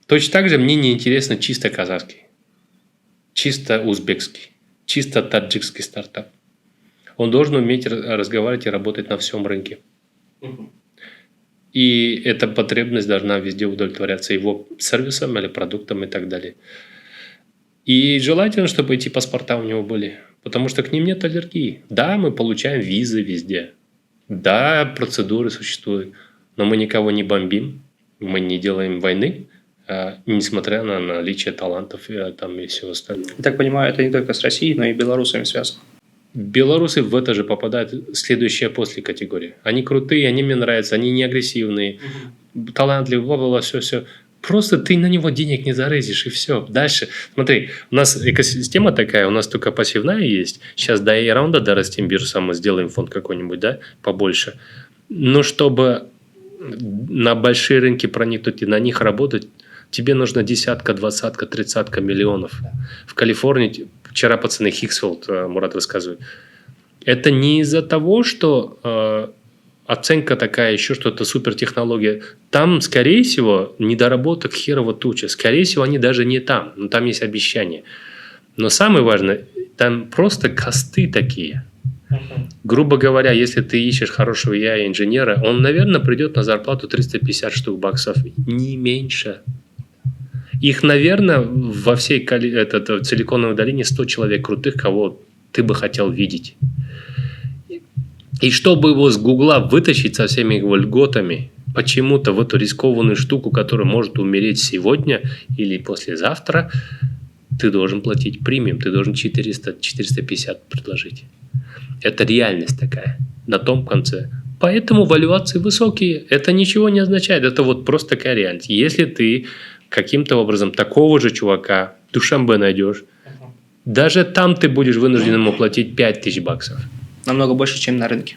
Точно так же мне не интересно чисто казахский, чисто узбекский, чисто таджикский стартап. Он должен уметь разговаривать и работать на всем рынке. И эта потребность должна везде удовлетворяться его сервисом или продуктом и так далее. И желательно, чтобы эти паспорта у него были, потому что к ним нет аллергии. Да, мы получаем визы везде. Да, процедуры существуют, но мы никого не бомбим. Мы не делаем войны, несмотря на наличие талантов и всего остального. Я так понимаю, это не только с Россией, но и белорусами связано. Белорусы в это же попадают, следующая после категория. Они крутые, они мне нравятся, они не агрессивные, талантливые, бла-бла-бла, все. Просто ты на него денег не зарезишь, и все. Дальше. Смотри, у нас экосистема такая, у нас только пассивная есть. Сейчас до раунда дорастим биржу, мы сделаем фонд какой-нибудь, да, побольше. Но чтобы на большие рынки проникнуть и на них работать, тебе нужно 10, 20, 30 миллионов. В Калифорнии, вчера пацаны Хиксфилд, Мурат рассказывает, Это не из-за того, что оценка такая, еще что-то, супертехнология. Там, скорее всего, недоработок херова туча. Скорее всего, они даже не там. Но там есть обещания. Но самое важное, там просто косты такие. Грубо говоря, если ты ищешь хорошего AI-инженера, он, наверное, придет на зарплату 350 штук баксов. Не меньше. Их, наверное, во всей в Силиконовой долине 100 человек крутых, кого ты бы хотел видеть. И чтобы его с Гугла вытащить со всеми его льготами почему-то в эту рискованную штуку, которая может умереть сегодня или послезавтра, ты должен платить премиум, ты должен 400-450 предложить. Это реальность такая, на том конце. Поэтому валюации высокие. Это ничего не означает, это вот просто такая реальность. Если ты каким-то образом такого же чувака в Душанбе найдешь, даже там ты будешь вынужден ему платить 5000 баксов. Намного больше, чем на рынке.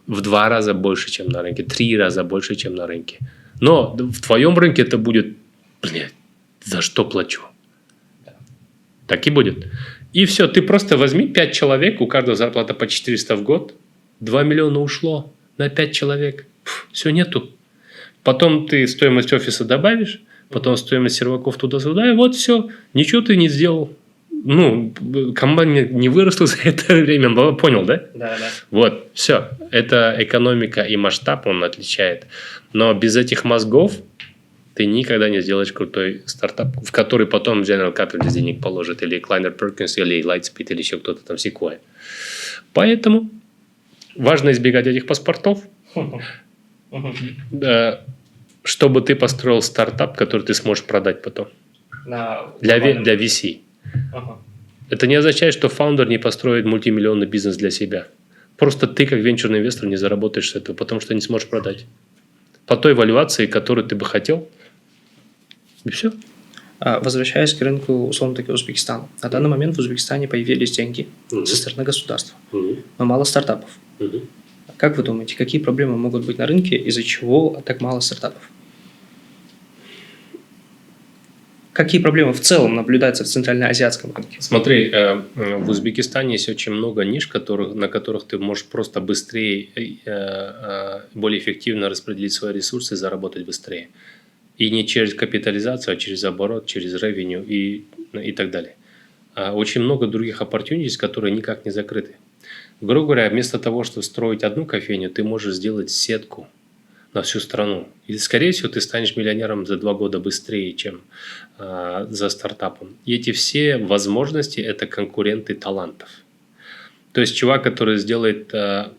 В 2 раза больше, чем на рынке. 3 раза больше, чем на рынке. Но в твоем рынке это будет, блядь, за что плачу? Так и будет. И все, ты просто возьми 5 человек, у каждого зарплата по 400 в год, 2 миллиона ушло на 5 человек. Все, нету. Потом ты стоимость офиса добавишь, потом стоимость серваков туда-сюда, и вот все, ничего ты не сделал. Ну, компания не выросла за это время, понял, да? Да. Вот, все. Это экономика и масштаб он отличает. Но без этих мозгов ты никогда не сделаешь крутой стартап, в который потом General Capital денег положит, или Kleiner Perkins, или Lightspeed, или еще кто-то там, Sequoia. Поэтому важно избегать этих паспортов, чтобы ты построил стартап, который ты сможешь продать потом. Для VC. Это не означает, что фаундер не построит мультимиллионный бизнес для себя. Просто ты, как венчурный инвестор, не заработаешь с этого, потому что не сможешь продать. По той валюации, которую ты бы хотел. И все. Возвращаясь к рынку, условно-таки, Узбекистана. На данный момент в Узбекистане появились деньги со стороны государства, но мало стартапов. Как вы думаете, какие проблемы могут быть на рынке, из-за чего так мало стартапов? Какие проблемы в целом наблюдаются в центральноазиатском рынке? Смотри, в Узбекистане есть очень много ниш, на которых ты можешь просто быстрее, более эффективно распределить свои ресурсы и заработать быстрее. И не через капитализацию, а через оборот, через ревеню и так далее. Очень много других opportunities, которые никак не закрыты. Грубо говоря, вместо того, чтобы строить одну кофейню, ты можешь сделать сетку на всю страну. И, скорее всего, ты станешь миллионером за 2 года быстрее, чем за стартапом. И эти все возможности – это конкуренты талантов. То есть, чувак, который сделает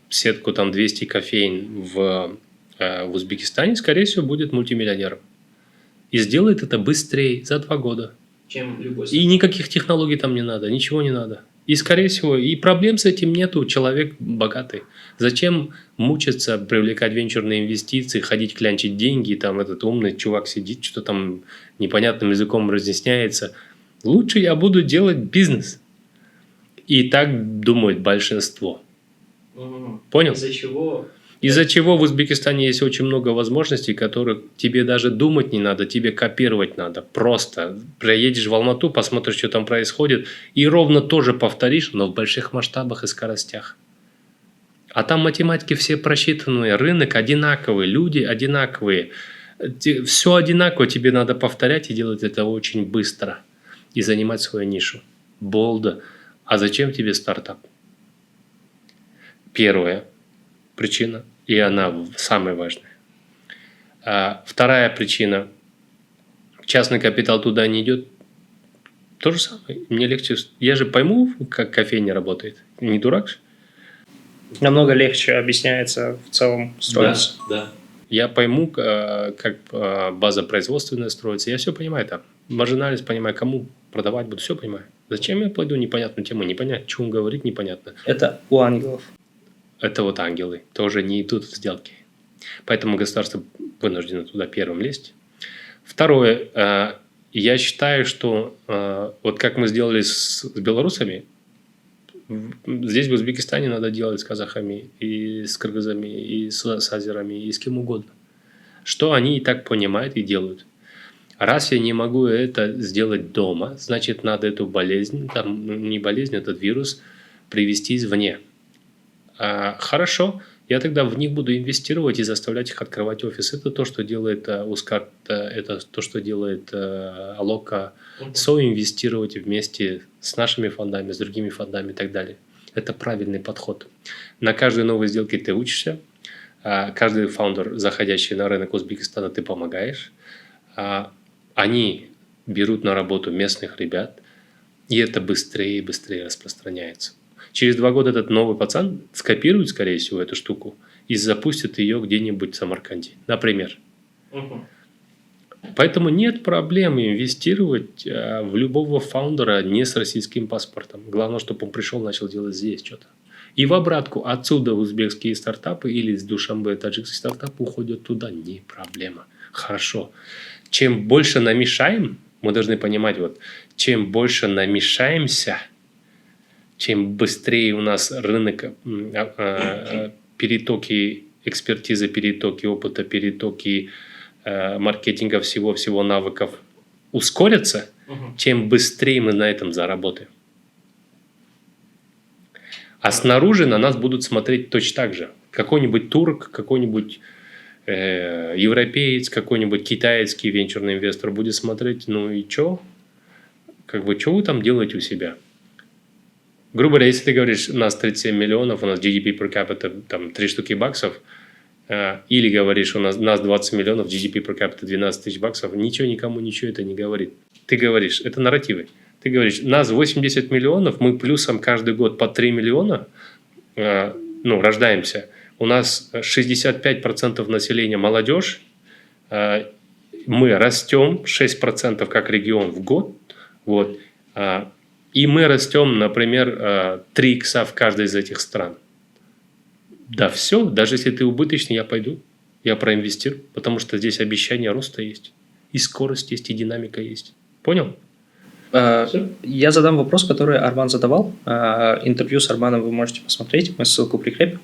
сетку там 200 кофеин в Узбекистане, скорее всего, будет мультимиллионером. И сделает это быстрее, за 2 года. Чем любой. И никаких технологий там не надо, ничего не надо. И, скорее всего, и проблем с этим нету, человек богатый. Зачем мучиться, привлекать венчурные инвестиции, ходить клянчить деньги, там этот умный чувак сидит, что там непонятным языком разъясняется. Лучше я буду делать бизнес. И так думает большинство. Понял? Из-за чего в Узбекистане есть очень много возможностей, которых тебе даже думать не надо, тебе копировать надо. Просто приедешь в Алмату, посмотришь, что там происходит, и ровно тоже повторишь, но в больших масштабах и скоростях. А там математики все просчитанные, рынок одинаковый, люди одинаковые. Все одинаково, тебе надо повторять и делать это очень быстро. И занимать свою нишу. Болда. А зачем тебе стартап? Первая причина, и она самая важная. Вторая причина. Частный капитал туда не идет. То же самое. Мне легче. Я же пойму, как кофейня работает. Не дурак же? Намного легче объясняется в целом строится. Да. Я пойму, как база производственная строится. Я все понимаю там. Маржинальность понимаю, кому продавать буду, все понимаю. Зачем я пойду непонятную тему? Непонятно, что он говорит, непонятно. Это у ангелов. Это вот ангелы. Тоже не идут в сделки. Поэтому государство вынуждено туда первым лезть. Второе. Я считаю, что вот как мы сделали с белорусами, здесь в Узбекистане надо делать с казахами, и с кыргызами, и с азерами, и с кем угодно. Что они и так понимают и делают. Раз я не могу это сделать дома, значит, надо эту болезнь, там, не болезнь, этот вирус привезти извне. Хорошо, я тогда в них буду инвестировать и заставлять их открывать офис. Это то, что делает Ускарт, это то, что делает Алока. Соинвестировать вместе с нашими фондами, с другими фондами и так далее. Это правильный подход. На каждой новой сделке ты учишься. Каждый фаундер, заходящий на рынок Узбекистана, ты помогаешь. Они берут на работу местных ребят, и это быстрее и быстрее распространяется. Через 2 года этот новый пацан скопирует, скорее всего, эту штуку и запустит ее где-нибудь в Самарканде, например. Поэтому нет проблем инвестировать в любого фаундера не с российским паспортом. Главное, чтобы он пришел и начал делать здесь что-то. И в обратку, отсюда узбекские стартапы или из Душанбе таджикские стартапы уходят туда, не проблема. Хорошо. Чем больше намешаем, мы должны понимать, чем больше намешаемся, чем быстрее у нас рынок, перетоки экспертизы, перетоки опыта, перетоки маркетинга, всего навыков ускорятся, тем быстрее мы на этом заработаем. А снаружи на нас будут смотреть точно так же. Какой-нибудь турк, какой-нибудь европеец, какой-нибудь китайский венчурный инвестор будет смотреть, ну и что? Что вы там делаете у себя? Грубо говоря, если ты говоришь, у нас 37 миллионов, у нас GDP per capita там 3 штуки баксов, или говоришь, у нас 20 миллионов, GDP per capita 12 тысяч баксов, ничего никому ничего это не говорит. Ты говоришь, это нарративы. Ты говоришь, нас 80 миллионов, мы плюсом каждый год по 3 миллиона рождаемся. У нас 65% населения молодежь, мы растем 6% как регион в год, и мы растем, например, 3 икса в каждой из этих стран. Да все, даже если ты убыточный, я пойду, я проинвестирую, потому что здесь обещание роста есть, и скорость есть, и динамика есть. Понял? Я задам вопрос, который Арман задавал. Интервью с Арманом вы можете посмотреть, мы ссылку прикрепим.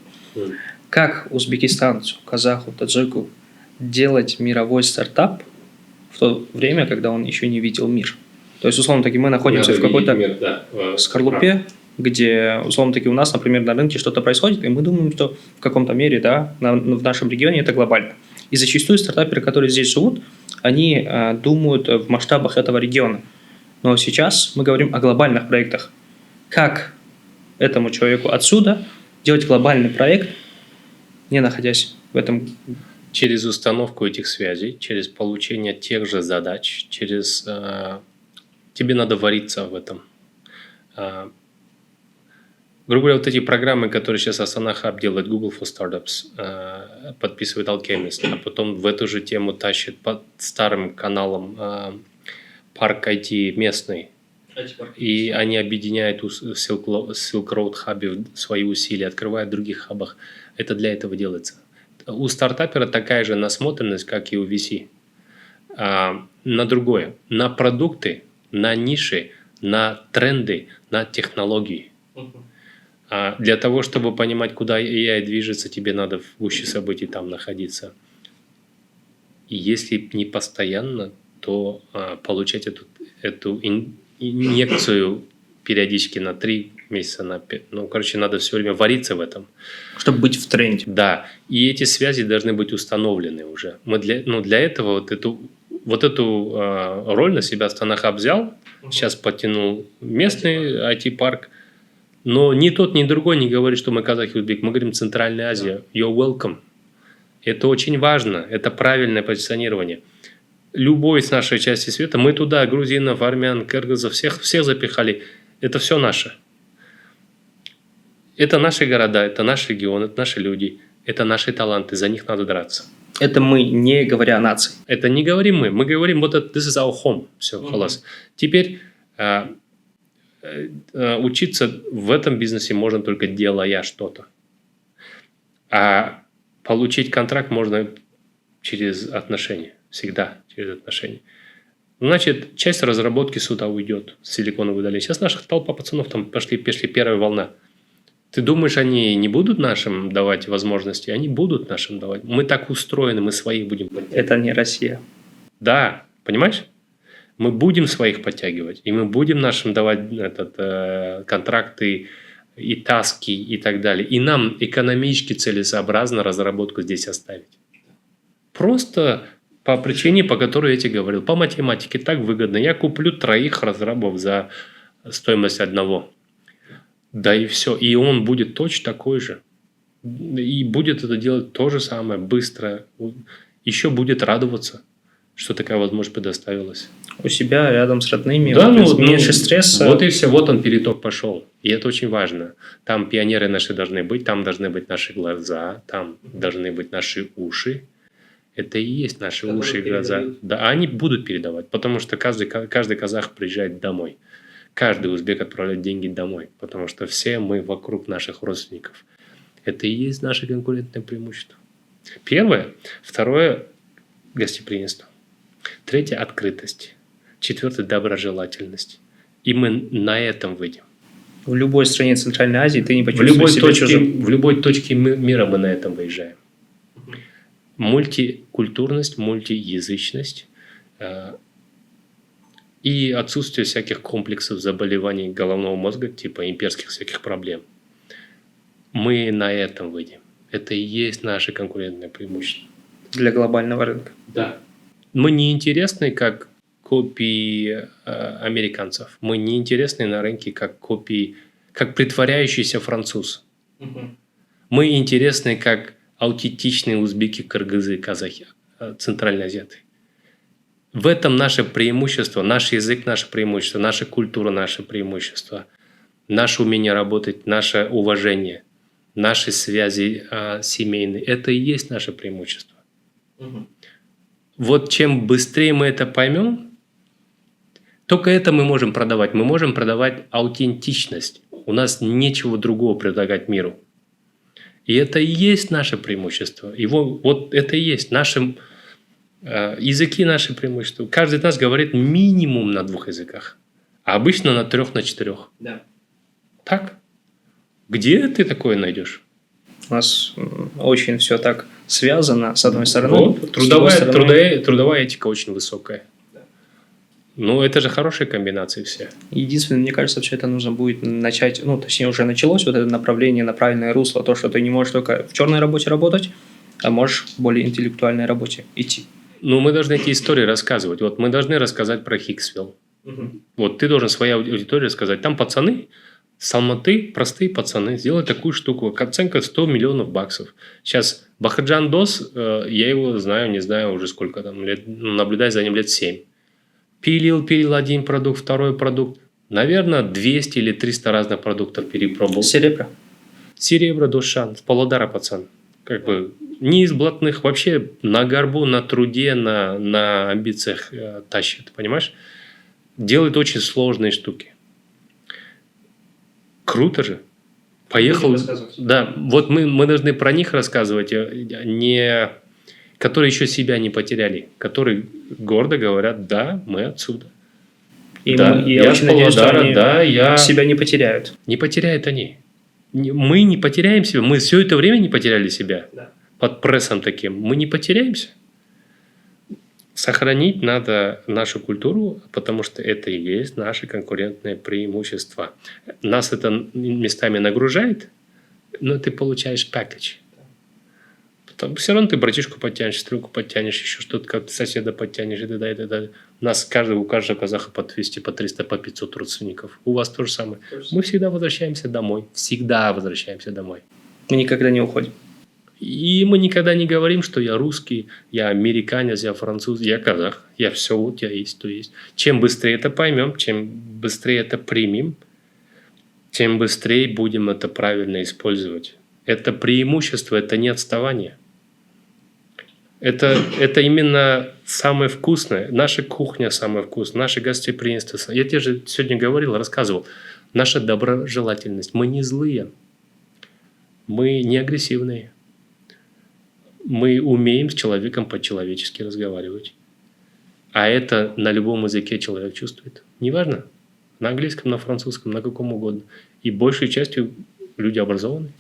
Как узбекистанцу, казаху, таджику делать мировой стартап в то время, когда он еще не видел мир? То есть, условно таки, мы находимся в какой-то скорлупе, где, условно таки, у нас, например, на рынке что-то происходит, и мы думаем, что в каком-то мере, в нашем регионе это глобально. И зачастую стартаперы, которые здесь живут, они думают в масштабах этого региона. Но сейчас мы говорим о глобальных проектах. Как этому человеку отсюда делать глобальный проект, не находясь в этом? Через установку этих связей, через получение тех же задач, через... Тебе надо вариться в этом. Грубо говоря, эти программы, которые сейчас Asana Hub делает, Google for Startups, подписывает Alchemist, а потом в эту же тему тащит под старым каналом Парк IT местный. И они объединяют в Silk Road Hub свои усилия, открывают в других хабах. Это для этого делается. У стартапера такая же насмотренность, как и у VC. На другое. На продукты, на ниши, на тренды, на технологии. Для того, чтобы понимать, куда AI движется, тебе надо в гуще событий там находиться. И если не постоянно, то получать эту инъекцию периодически на 3 месяца, на 5. Надо все время вариться в этом. Чтобы быть в тренде. Да. И эти связи должны быть установлены уже. Мы для этого эту роль на себя Asana Hub взял. Сейчас подтянул местный IT-парк. Но ни тот, ни другой не говорит, что мы казахи, узбеки. Мы говорим Центральная Азия. You're welcome. Это очень важно. Это правильное позиционирование. Любой из нашей части света, мы туда грузинов, армян, кыргызов, всех запихали. Это все наше. Это наши города, это наш регион, это наши люди, это наши таланты, за них надо драться. Это мы, не говоря о нации. Это не говорим мы. Мы говорим, this is our home. Все, халас. Теперь учиться в этом бизнесе можно только делая что-то. А получить контракт можно через отношения. Всегда через отношения. Значит, часть разработки сюда уйдет с Силиконовой долины. Сейчас наша толпа пацанов там пошли первая волна. Ты думаешь, они не будут нашим давать возможности? Они будут нашим давать. Мы так устроены, мы своих будем подтягивать. Это не Россия. Да, понимаешь? Мы будем своих подтягивать. И мы будем нашим давать контракты и таски и так далее. И нам экономически целесообразно разработку здесь оставить. Просто по причине, по которой я тебе говорил. По математике так выгодно. Я куплю 3 разрабов за стоимость 1. Да и все. И он будет точно такой же. И будет это делать то же самое, быстро. Еще будет радоваться, что такая возможность предоставилась. У себя рядом с родными, Да, меньше стресса. Вот и все, вот он переток пошел. И это очень важно. Там пионеры наши должны быть, там должны быть наши глаза, там должны быть наши уши. Это и есть наши уши и глаза. Да, они будут передавать, потому что каждый казах приезжает домой. Каждый узбек отправляет деньги домой, потому что все мы вокруг наших родственников. Это и есть наше конкурентное преимущество. Первое. Второе – гостеприимство. Третье – открытость. Четвертое – доброжелательность. И мы на этом выйдем. В любой стране Центральной Азии ты не почувствуешь себя чужим. В любой точке мира мы на этом выезжаем. Мультикультурность, мультиязычность и отсутствие всяких комплексов заболеваний головного мозга, типа имперских всяких проблем. Мы на этом выйдем. Это и есть наше конкурентное преимущество. Для глобального рынка. Да. Мы не интересны как копии американцев. Мы не интересны на рынке как копии, как притворяющийся француз. Мы интересны как аутентичные узбеки, кыргызы, казахи, центральные азиаты. В этом наше преимущество, наш язык, наше преимущество, наша культура, наше преимущество, наше умение работать, наше уважение, наши связи семейные. Это и есть наше преимущество. Вот чем быстрее мы это поймем, только это мы можем продавать. Мы можем продавать аутентичность. У нас нечего другого предлагать миру. И это и есть наше преимущество. Вот это и есть наши языки, наши преимущества. Каждый из нас говорит минимум на 2 языках, а обычно на 3, на 4. Да. Так? Где ты такое найдешь? У нас очень все так связано, с одной стороны. Вот. Трудовая этика очень высокая. Ну, это же хорошие комбинации все. Единственное, мне кажется, все это нужно будет начать, точнее, уже началось вот это направление на правильное русло, то, что ты не можешь только в черной работе работать, а можешь в более интеллектуальной работе идти. Ну, мы должны эти истории рассказывать. Вот мы должны рассказать про Хиксвилл. Вот ты должен своей аудитории рассказать. Там пацаны с Алматы, простые пацаны, сделали такую штуку. Оценка $100 миллионов. Сейчас Бахаджан Дос, я его знаю, не знаю уже сколько там лет, наблюдаю за ним лет 7. Пилил один продукт, второй продукт. Наверное, 200 или 300 разных продуктов перепробовал. Серебро, Дошан, с Павлодара пацан. Как бы не из блатных, вообще на горбу, на труде, на амбициях тащит, понимаешь? Делает очень сложные штуки. Круто же. Поехал. Да, вот мы должны про них рассказывать, не которые еще себя не потеряли, которые гордо говорят, да, мы отсюда. Я очень надеюсь, что они себя не потеряют. Не потеряют они. Мы не потеряем себя. Мы все это время не потеряли себя. Да. Под прессом таким. Мы не потеряемся. Сохранить надо нашу культуру, потому что это и есть наше конкурентное преимущество. Нас это местами нагружает, но ты получаешь пакетч. Все равно ты братишку подтянешь, сестренку подтянешь, еще что-то, как соседа подтянешь и т.д. У нас у каждого казаха по 200, по 300, по 500 родственников. У вас то же самое. Мы всегда возвращаемся домой. Всегда возвращаемся домой. Мы никогда не уходим. И мы никогда не говорим, что я русский, я американец, я француз, я казах. Я все, вот я есть, то есть. Чем быстрее это поймем, чем быстрее это примем, тем быстрее будем это правильно использовать. Это преимущество, это не отставание. Это именно самое вкусное. Наша кухня самая вкусная, наше гостеприимство. Я тебе же сегодня говорил, рассказывал. Наша доброжелательность. Мы не злые. Мы не агрессивные. Мы умеем с человеком по-человечески разговаривать. А это на любом языке человек чувствует. Неважно. На английском, на французском, на каком угодно. И большей частью люди образованные.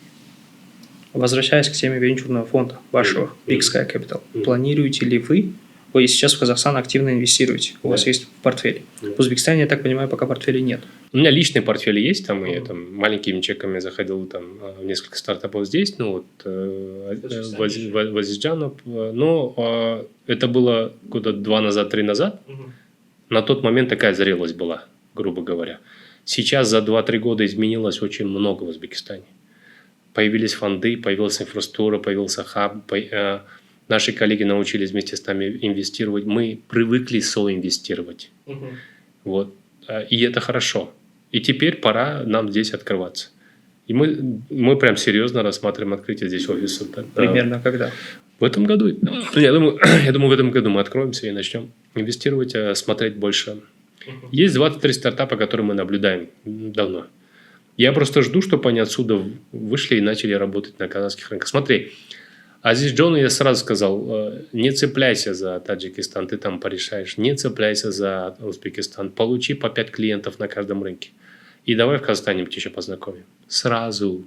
Возвращаясь к теме венчурного фонда вашего Big Sky Capital, планируете ли вы Вы сейчас в Казахстан активно инвестируете, у вас есть портфель. В Узбекистане, я так понимаю, пока портфеля нет. У меня личный портфель есть, там, я там маленькими чеками заходил там, в несколько стартапов здесь, ну вот в Азербайджане, но это было года 2 назад, 3 назад. На тот момент такая зрелость была, грубо говоря. Сейчас за 2-3 года изменилось очень много в Узбекистане. Появились фонды, появилась инфраструктура, появился хаб, наши коллеги научились вместе с нами инвестировать. Мы привыкли соинвестировать. Вот. И это хорошо. И теперь пора нам здесь открываться. И мы прям серьезно рассматриваем открытие здесь офиса. Примерно когда? В этом году, я думаю, в этом году мы откроемся и начнем инвестировать, смотреть больше. Есть 23 стартапа, которые мы наблюдаем давно. Я просто жду, чтобы они отсюда вышли и начали работать на казахских рынках. Смотри, Азиз Джону я сразу сказал, не цепляйся за Таджикистан, ты там порешаешь. Не цепляйся за Узбекистан. Получи по 5 клиентов на каждом рынке. И давай в Казахстане мы тебя еще познакомим. Сразу.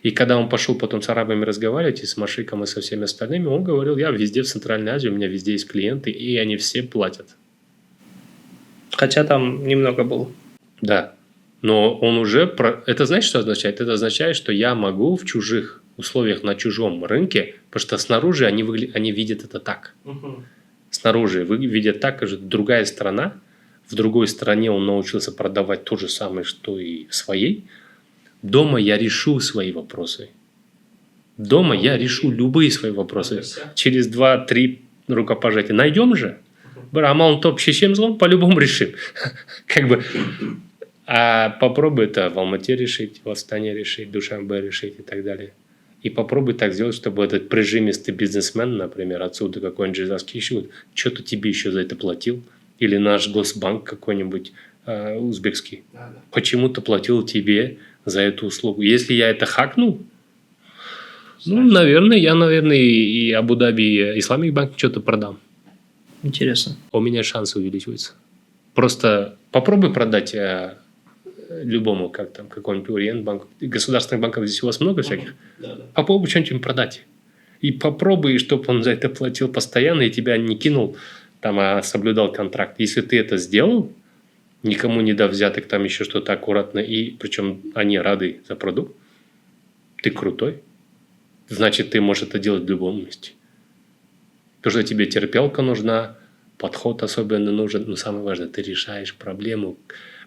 И когда он пошел потом с арабами разговаривать, и с Машиком, и со всеми остальными, он говорил, я везде в Центральной Азии, у меня везде есть клиенты, и они все платят. Хотя там немного было. Да. Но он уже... Это знаешь, что означает? Это означает, что я могу в чужих условиях на чужом рынке, потому что снаружи они видят это так. Снаружи видят так, что другая страна, в другой стране он научился продавать то же самое, что и в своей. Дома я решу свои вопросы. Дома я решу любые свои вопросы. Через 2-3 рукопожатия. Найдем же? Амалын топ шешем злом, по-любому решим. Как бы... А попробуй это в Алмате решить, в Астане решить, в Душанбе решить и так далее. И попробуй так сделать, чтобы этот прижимистый бизнесмен, например, отсюда какой-нибудь джизовский еще, что-то тебе еще за это платил. Или наш Госбанк какой-нибудь узбекский. Почему-то платил тебе за эту услугу. Если я это хакнул, наверное, и Абу-Даби, и Исламик банк что-то продам. Интересно. У меня шансы увеличиваются. Просто попробуй продать любому, как там, какому-нибудь Ориентбанку. Государственных банков здесь у вас много всяких. Попробуй что-нибудь им продать. И попробуй, чтобы он за это платил постоянно и тебя не кинул, там, а соблюдал контракт. Если ты это сделал, никому не дав взяток, там еще что-то аккуратно, и причем они рады за продукт, ты крутой. Значит, ты можешь это делать в любом месте. Потому что тебе терпелка нужна, подход особенно нужен, но самое важное, ты решаешь проблему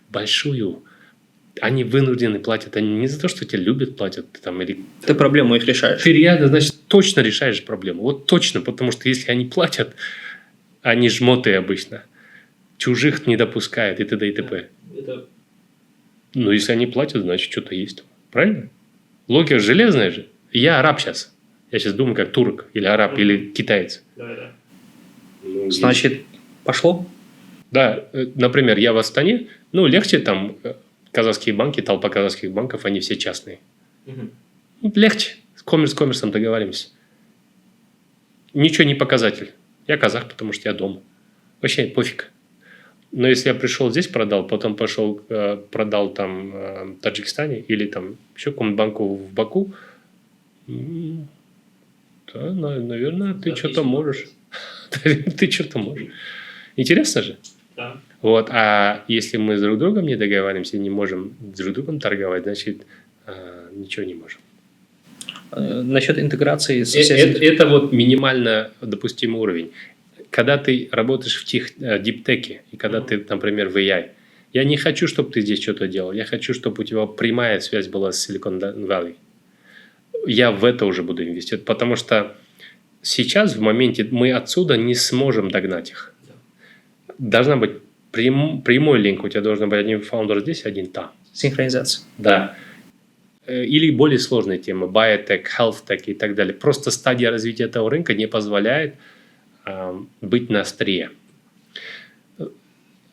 большую. Они вынуждены платят, они не за то, что тебя любят, платят. Там, или... Ты проблему их решаешь. Ты реально, значит, точно решаешь проблему. Вот точно, потому что если они платят, они жмоты обычно. Чужих не допускают и т.д. и т.п. Но если они платят, значит, что-то есть. Правильно? Логика железная же. Я араб сейчас. Я сейчас думаю, как турок, или араб, или китаец. Значит, пошло? Да, например, я в Астане, легче там казахские банки, толпа казахских банков, они все частные. Легче. С коммерсом договоримся. Ничего не показатель. Я казах, потому что я дома. Вообще пофиг. Но если я пришел здесь, продал, потом пошел, продал там в Таджикистане или там еще какому-то банку в Баку, да, наверное, ты что-то можешь. Ты что-то можешь. Интересно же? Да. Вот. А если мы с друг другом не договариваемся, не можем с друг другом торговать, значит, ничего не можем. Насчет интеграции с это вот минимально допустимый уровень. Когда ты работаешь в диптеке, и когда ты, например, в AI, я не хочу, чтобы ты здесь что-то делал. Я хочу, чтобы у тебя прямая связь была с Silicon Valley. Я в это уже буду инвестировать, потому что сейчас, в моменте, мы отсюда не сможем догнать их. Должна быть прямой линк. У тебя должен быть один фаундер здесь, один там. Синхронизация. Да. Или более сложные темы. Biotech, health-tech и так далее. Просто стадия развития этого рынка не позволяет быть на острие.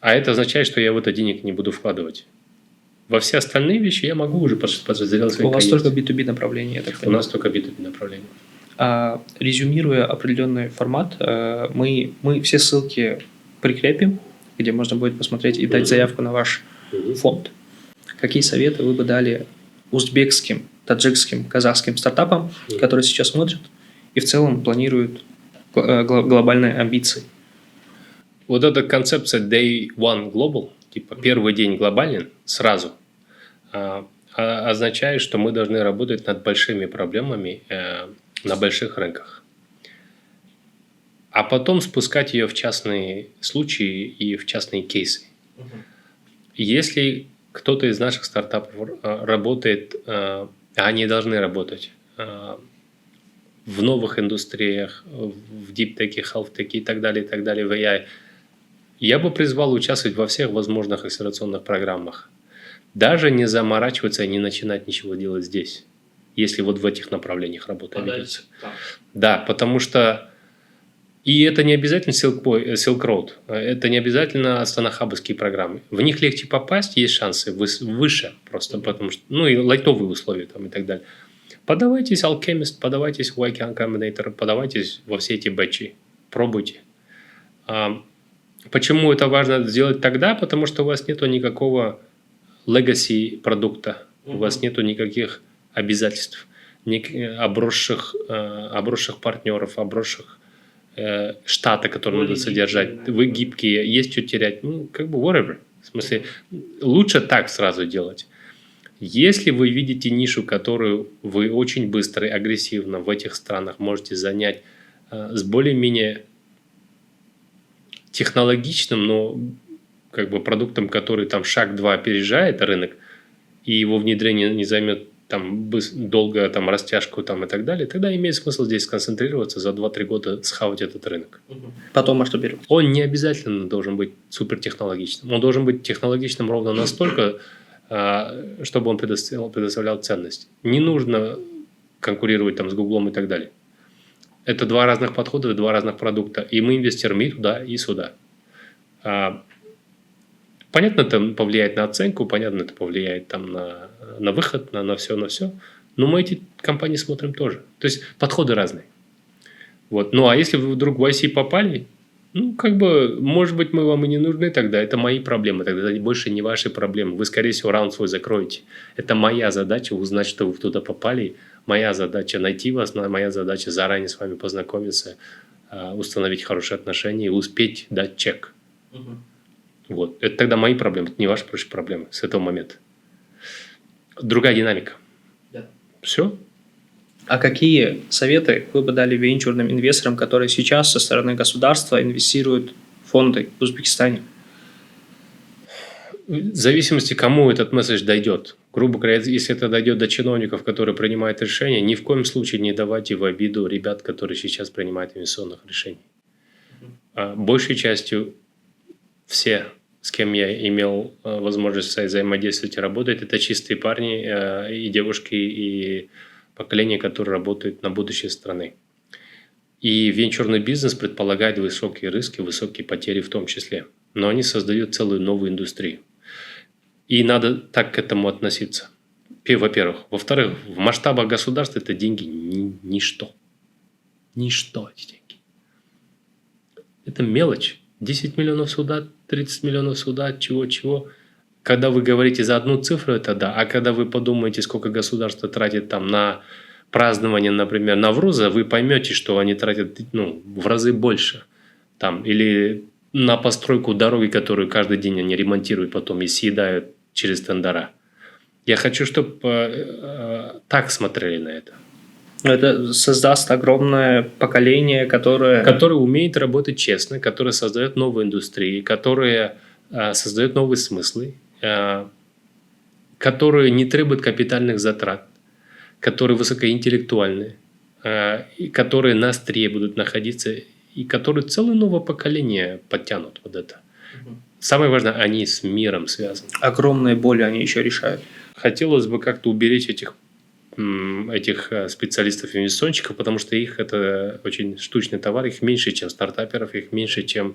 А это означает, что я в это денег не буду вкладывать. Во все остальные вещи я могу уже подразделять свои. У вас только B2B направление, я так понимаю. У нас только B2B направление. Резюмируя определенный формат, мы все ссылки прикрепим, где можно будет посмотреть и дать заявку на ваш фонд. Какие советы вы бы дали узбекским, таджикским, казахским стартапам, которые сейчас смотрят и в целом планируют глобальной амбиции. Вот эта концепция Day One Global, типа первый день глобален сразу, означает, что мы должны работать над большими проблемами на больших рынках. А потом спускать ее в частные случаи и в частные кейсы. Если кто-то из наших стартапов работает, они должны работать в новых индустриях, в диптеке, хелфтеке и так далее, в AI, я бы призвал участвовать во всех возможных акселерационных программах. Даже не заморачиваться и не начинать ничего делать здесь, если вот в этих направлениях работа ведется. Да, потому что и это не обязательно Silk Road, это не обязательно астана-хабовские программы. В них легче попасть, есть шансы выше просто, потому что, ну и лайтовые условия там и так далее. Подавайтесь в Alchemist, подавайтесь в Y Combinator, подавайтесь во все эти бэчи, пробуйте. Почему это важно сделать тогда? Потому что у вас нету никакого legacy продукта, у вас нету никаких обязательств, обросших партнеров, обросших штата, которые надо содержать. Вы гибкие, есть что терять. Ну, как бы whatever. В смысле, лучше так сразу делать. Если вы видите нишу, которую вы очень быстро и агрессивно в этих странах можете занять с более-менее технологичным, но как бы продуктом, который там шаг-два опережает рынок, и его внедрение не займет там долго там растяжку там, и так далее, тогда имеет смысл здесь сконцентрироваться, за 2-3 года схавать этот рынок. Потом масштабировать. Он не обязательно должен быть супертехнологичным. Он должен быть технологичным ровно настолько, чтобы он предоставлял ценность. Не нужно конкурировать там с Гуглом и так далее. Это два разных подхода, два разных продукта. И мы инвестируем и туда, и сюда. Понятно, это повлияет на оценку, понятно, это повлияет там на выход, на все. Но мы эти компании смотрим тоже. То есть подходы разные. Вот. Ну а если вы вдруг в IC попали, ну как бы, может быть, мы вам и не нужны тогда. Это мои проблемы, тогда больше не ваши проблемы. Вы, скорее всего, раунд свой закроете. Это моя задача узнать, что вы туда попали. Моя задача найти вас, моя задача заранее с вами познакомиться, установить хорошие отношения и успеть дать чек. Вот. Это тогда мои проблемы, это не ваши проблемы с этого момента. Другая динамика. Да. Все? А какие советы вы бы дали венчурным инвесторам, которые сейчас со стороны государства инвестируют в фонды в Узбекистане? В зависимости, кому этот месседж дойдет. Грубо говоря, если это дойдет до чиновников, которые принимают решения, ни в коем случае не давайте в обиду ребят, которые сейчас принимают инвестиционных решений. Большей частью все, с кем я имел возможность взаимодействовать и работать, это чистые парни и девушки, и поколение, которое работает на будущее страны. И венчурный бизнес предполагает высокие риски, высокие потери в том числе. Но они создают целую новую индустрию. И надо так к этому относиться. Во-первых. Во-вторых, в масштабах государства это деньги ничто. Ничто эти деньги. Это мелочь. 10 миллионов сюда, 30 миллионов сюда, чего-чего. Когда вы говорите за одну цифру, это да. А когда вы подумаете, сколько государство тратит там на празднование, например, Навруза, вы поймете, что они тратят в разы больше. Там, или на постройку дороги, которую каждый день они ремонтируют потом и съедают через тендера. Я хочу, чтобы так смотрели на это. Это создаст огромное поколение, которое умеет работать честно, которое создает новые индустрии, которое создает новые смыслы, которые не требуют капитальных затрат, которые высокоинтеллектуальны, и которые на острие будут находиться, и которые целое новое поколение подтянут под это. Самое важное, они с миром связаны. Огромные боли они еще решают. Хотелось бы как-то уберечь этих специалистов-инвестиционщиков, потому что их это очень штучный товар, их меньше, чем стартаперов, их меньше, чем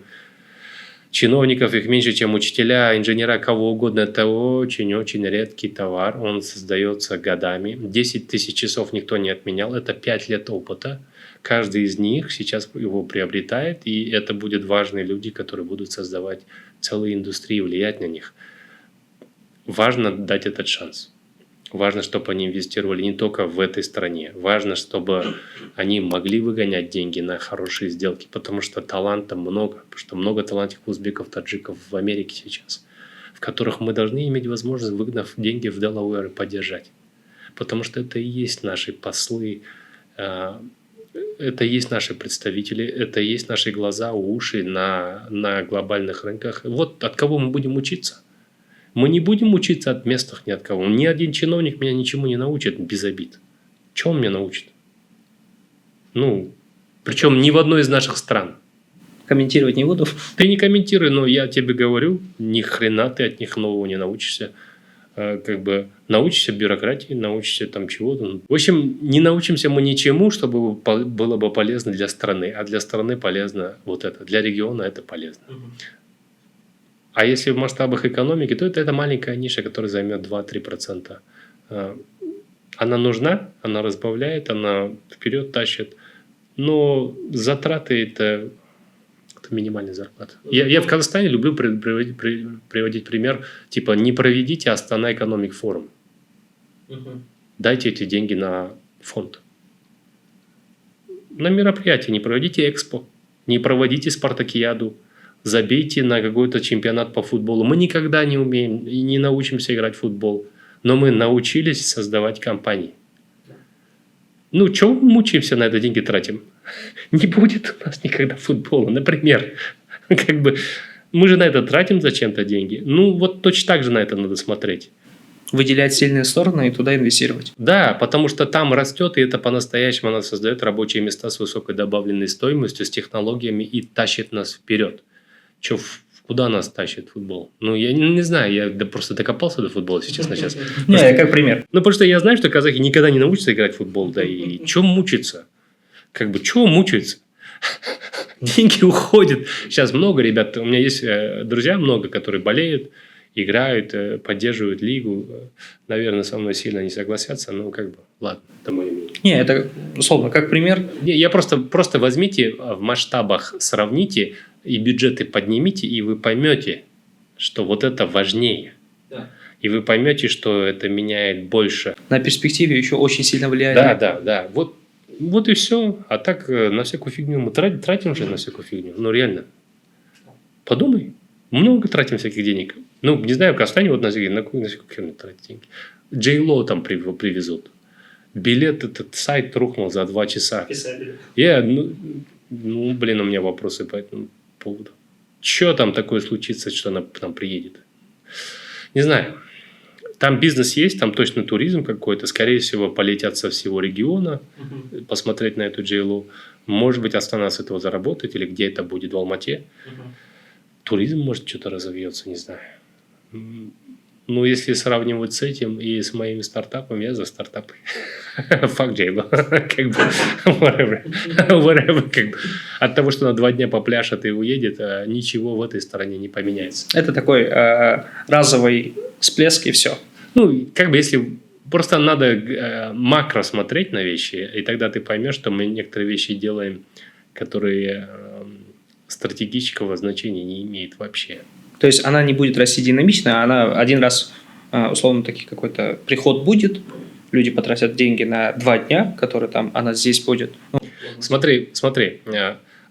чиновников, их меньше, чем учителя, инженера, кого угодно. Это очень-очень редкий товар, он создается годами. 10 тысяч часов никто не отменял, это 5 лет опыта. Каждый из них сейчас его приобретает, и это будут важные люди, которые будут создавать целые индустрии, влиять на них. Важно дать этот шанс. Важно, чтобы они инвестировали не только в этой стране. Важно, чтобы они могли выгонять деньги на хорошие сделки, потому что таланта много. Потому что много талантливых узбеков, таджиков в Америке сейчас, в которых мы должны иметь возможность, выгнав деньги в Делауэр, поддержать. Потому что это и есть наши послы, это и есть наши представители, это и есть наши глаза, уши на глобальных рынках. Вот от кого мы будем учиться. Мы не будем учиться от местных ни от кого. Ни один чиновник меня ничему не научит без обид. Чего он меня научит? Причем ни в одной из наших стран. Комментировать не буду. Ты не комментируй, но я тебе говорю, ни хрена ты от них нового не научишься. Научишься бюрократии, научишься там чего-то. В общем, не научимся мы ничему, чтобы было бы полезно для страны. А для страны полезно вот это. Для региона это полезно. А если в масштабах экономики, то это маленькая ниша, которая займет 2-3%. Она нужна, она разбавляет, она вперед тащит. Но затраты это минимальная зарплата. Я в Казахстане люблю приводить пример, типа не проведите Астана Экономик Форум. Дайте эти деньги на фонд. На мероприятие не проводите Экспо, не проводите Спартакиаду, забейте на какой-то чемпионат по футболу. Мы никогда не умеем и не научимся играть в футбол, но мы научились создавать компании. Чего мы мучаемся, на это деньги тратим? Не будет у нас никогда футбола, например. Мы же на это тратим зачем-то деньги. Вот точно так же на это надо смотреть. Выделять сильные стороны и туда инвестировать. Да, потому что там растет, и это по-настоящему она создает рабочие места с высокой добавленной стоимостью, с технологиями и тащит нас вперед. Куда нас тащит футбол? Я не знаю, я просто докопался до футбола, если честно, сейчас. Не, как пример. Потому что я знаю, что казахи никогда не научатся играть в футбол, да и чего мучиться? Чего мучиться? Деньги уходят. Сейчас много ребят, у меня есть друзья много, которые болеют, играют, поддерживают лигу. Наверное, со мной сильно не согласятся, ладно, это мое мнение. Не, это условно, как пример. Я просто возьмите в масштабах, сравните и бюджеты поднимите, и вы поймете, что вот это важнее. Да. И вы поймете, что это меняет больше. На перспективе еще очень сильно влияет. Да. Вот и все. А так на всякую фигню мы тратим же на всякую фигню. Реально. Подумай. Много тратим всяких денег. Не знаю, в Казахстане на всякую херню тратить деньги. J-Lo там привезут. Билет, этот сайт рухнул за 2 часа. У меня вопросы по этому поводу. Что там такое случится, что она к нам приедет? Не знаю. Там бизнес есть, там точно туризм какой-то. Скорее всего, полетят со всего региона посмотреть на эту J-Lo. Может быть, Астана с этого заработает, или где это будет, в Алмате. Туризм, может, что-то разовьется, не знаю. Если сравнивать с этим и с моими стартапами, я за стартапы. Fuck J-Lo. Whatever. От того, что на 2 дня попляшет и уедет, ничего в этой стороне не поменяется. Это такой разовый всплеск и все. Если просто надо макро смотреть на вещи, и тогда ты поймешь, что мы некоторые вещи делаем, которые стратегического значения не имеют вообще. То есть она не будет расти динамично, она один раз, условно, таки какой-то приход будет, люди потратят деньги на 2 дня, которые там, она здесь будет. Смотри,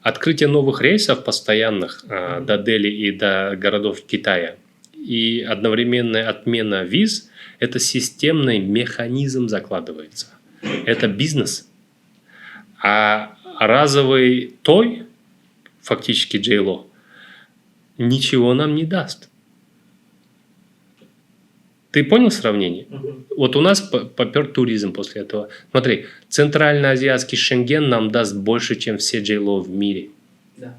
открытие новых рейсов постоянных до Дели и до городов Китая и одновременная отмена виз – это системный механизм закладывается. Это бизнес. А разовый той, фактически J-Lo, ничего нам не даст. Ты понял сравнение? Вот у нас попер туризм после этого. Смотри, центральноазиатский Шенген нам даст больше, чем все J-Lo в мире. Да.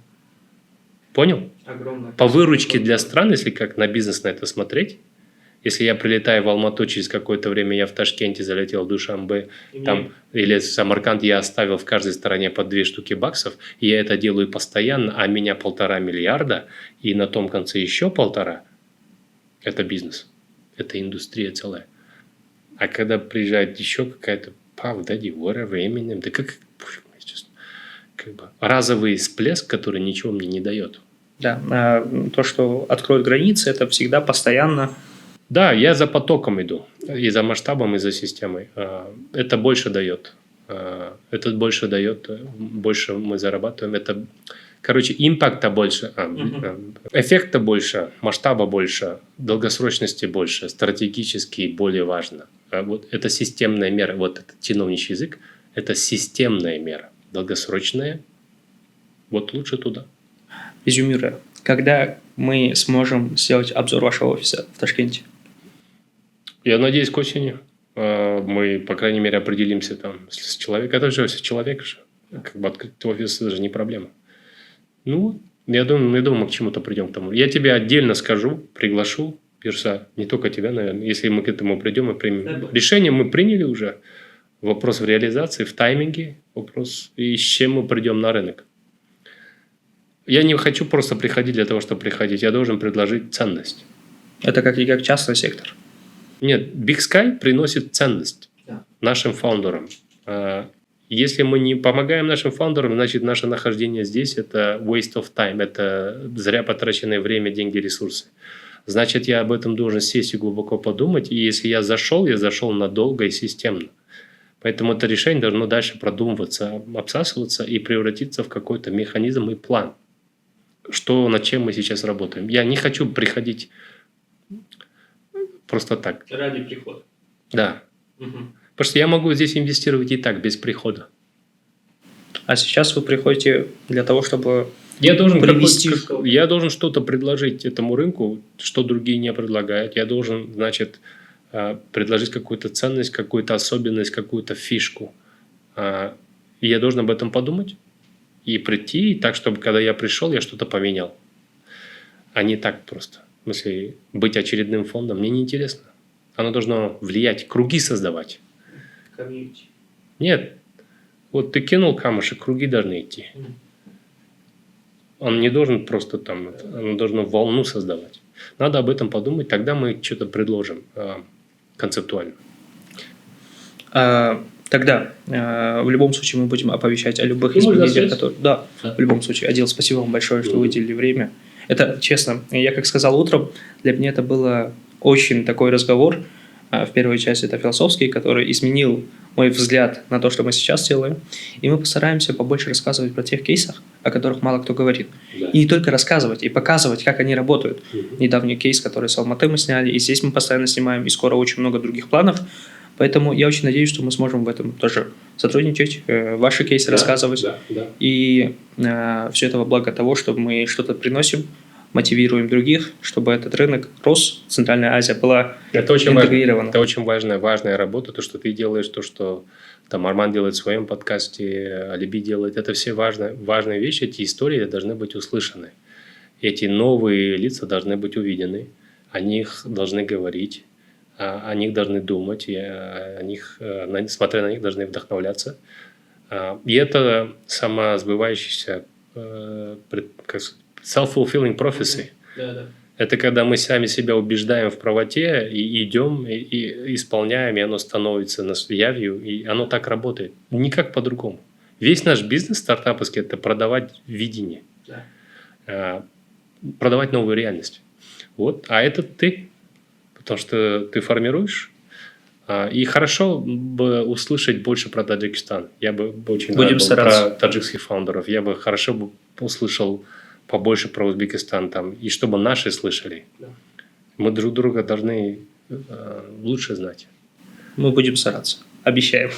Понял? Огромное. По выручке для стран, если как на бизнес на это смотреть, если я прилетаю в Алмату, через какое-то время я в Ташкенте залетел в Душанбе, или в Самарканд, я оставил в каждой стороне по 2 штуки баксов, и я это делаю постоянно, а меня 1,5 миллиарда, и на том конце еще 1,5, это бизнес, это индустрия целая. А когда приезжает еще какая-то Puff Daddy, whatever, Eminem, да разовый всплеск, который ничего мне не дает. Да, то, что откроют границы, это всегда постоянно Да, я за потоком иду. И за масштабом, и за системой. Это больше дает. Это больше дает. Больше мы зарабатываем. Это, короче, импакта больше. Эффекта больше. Масштаба больше. Долгосрочности больше. Стратегически более важно. Вот это системная мера. Вот этот чиновничий язык. Это системная мера. Долгосрочная. Вот лучше туда. Резюмируя, когда мы сможем сделать обзор вашего офиса в Ташкенте? Я надеюсь, к осени мы, по крайней мере, определимся там с человеком. Это же человек же. Как бы открыть офис – это же не проблема. Ну, я думаю, мы к чему-то придем к тому. Я тебе отдельно скажу, приглашу Пирса, не только тебя, наверное. Если мы к этому придем и примем. Решение мы приняли уже. Вопрос в реализации, в тайминге. Вопрос, и с чем мы придем на рынок. Я не хочу просто приходить для того, чтобы приходить. Я должен предложить ценность. Это как частный сектор. Нет, Big Sky приносит ценность нашим фаундерам. Если мы не помогаем нашим фаундерам, значит, наше нахождение здесь – это waste of time, это зря потраченное время, деньги, ресурсы. Значит, я об этом должен сесть и глубоко подумать. И если я зашел надолго и системно. Поэтому это решение должно дальше продумываться, обсасываться и превратиться в какой-то механизм и план. Над чем мы сейчас работаем. Я не хочу приходить просто так. Ради прихода. Да. Потому что я могу здесь инвестировать и так, без прихода. А сейчас вы приходите для того, чтобы я должен привести... что-то предложить этому рынку, что другие не предлагают. Я должен, значит, предложить какую-то ценность, какую-то особенность, какую-то фишку. И я должен об этом подумать и прийти, так, чтобы когда я пришел, я что-то поменял. А не так просто. В смысле, быть очередным фондом мне неинтересно. Оно должно влиять, круги создавать. Комьюнити. Нет. Вот ты кинул камушек, круги должны идти. Он не должен просто там, оно должно волну создавать. Надо об этом подумать, тогда мы что-то предложим концептуально. Тогда в любом случае мы будем оповещать о любых изменениях, которые... Да, в любом случае. Адил, спасибо вам большое, что выделили время. Это, честно, я как сказал утром, для меня это было очень такой разговор. В первой части это философский, который изменил мой взгляд на то, что мы сейчас делаем. И мы постараемся побольше рассказывать про тех кейсах, о которых мало кто говорит. Да. И не только рассказывать, и показывать, как они работают. Недавний кейс, который с Алматы мы сняли, и здесь мы постоянно снимаем, и скоро очень много других планов. Поэтому я очень надеюсь, что мы сможем в этом тоже сотрудничать, ваши кейсы рассказывать. Да. И все это во благо того, чтобы мы что-то приносим, мотивируем других, чтобы этот рынок рос, Центральная Азия была интегрирована. Это очень важная работа, то, что ты делаешь, то, что там Арман делает в своем подкасте, Алиби делает. Это все важные вещи, эти истории должны быть услышаны. Эти новые лица должны быть увидены, о них должны говорить, о них должны думать, и смотря на них, должны вдохновляться. И это самосбывающийся self-fulfilling prophecy. Да. Это когда мы сами себя убеждаем в правоте и идем, и исполняем, и оно становится явью, и оно так работает. Никак по-другому. Весь наш бизнес стартаповский – это продавать видение. Да. Продавать новую реальность. Вот. А это ты. Потому что ты формируешь. И хорошо бы услышать больше про Таджикистан. Я бы очень рад был про таджикских фаундеров. Я бы хорошо услышал побольше про Узбекистан там. И чтобы наши слышали. Да. Мы друг друга должны лучше знать. Мы будем стараться. Обещаем.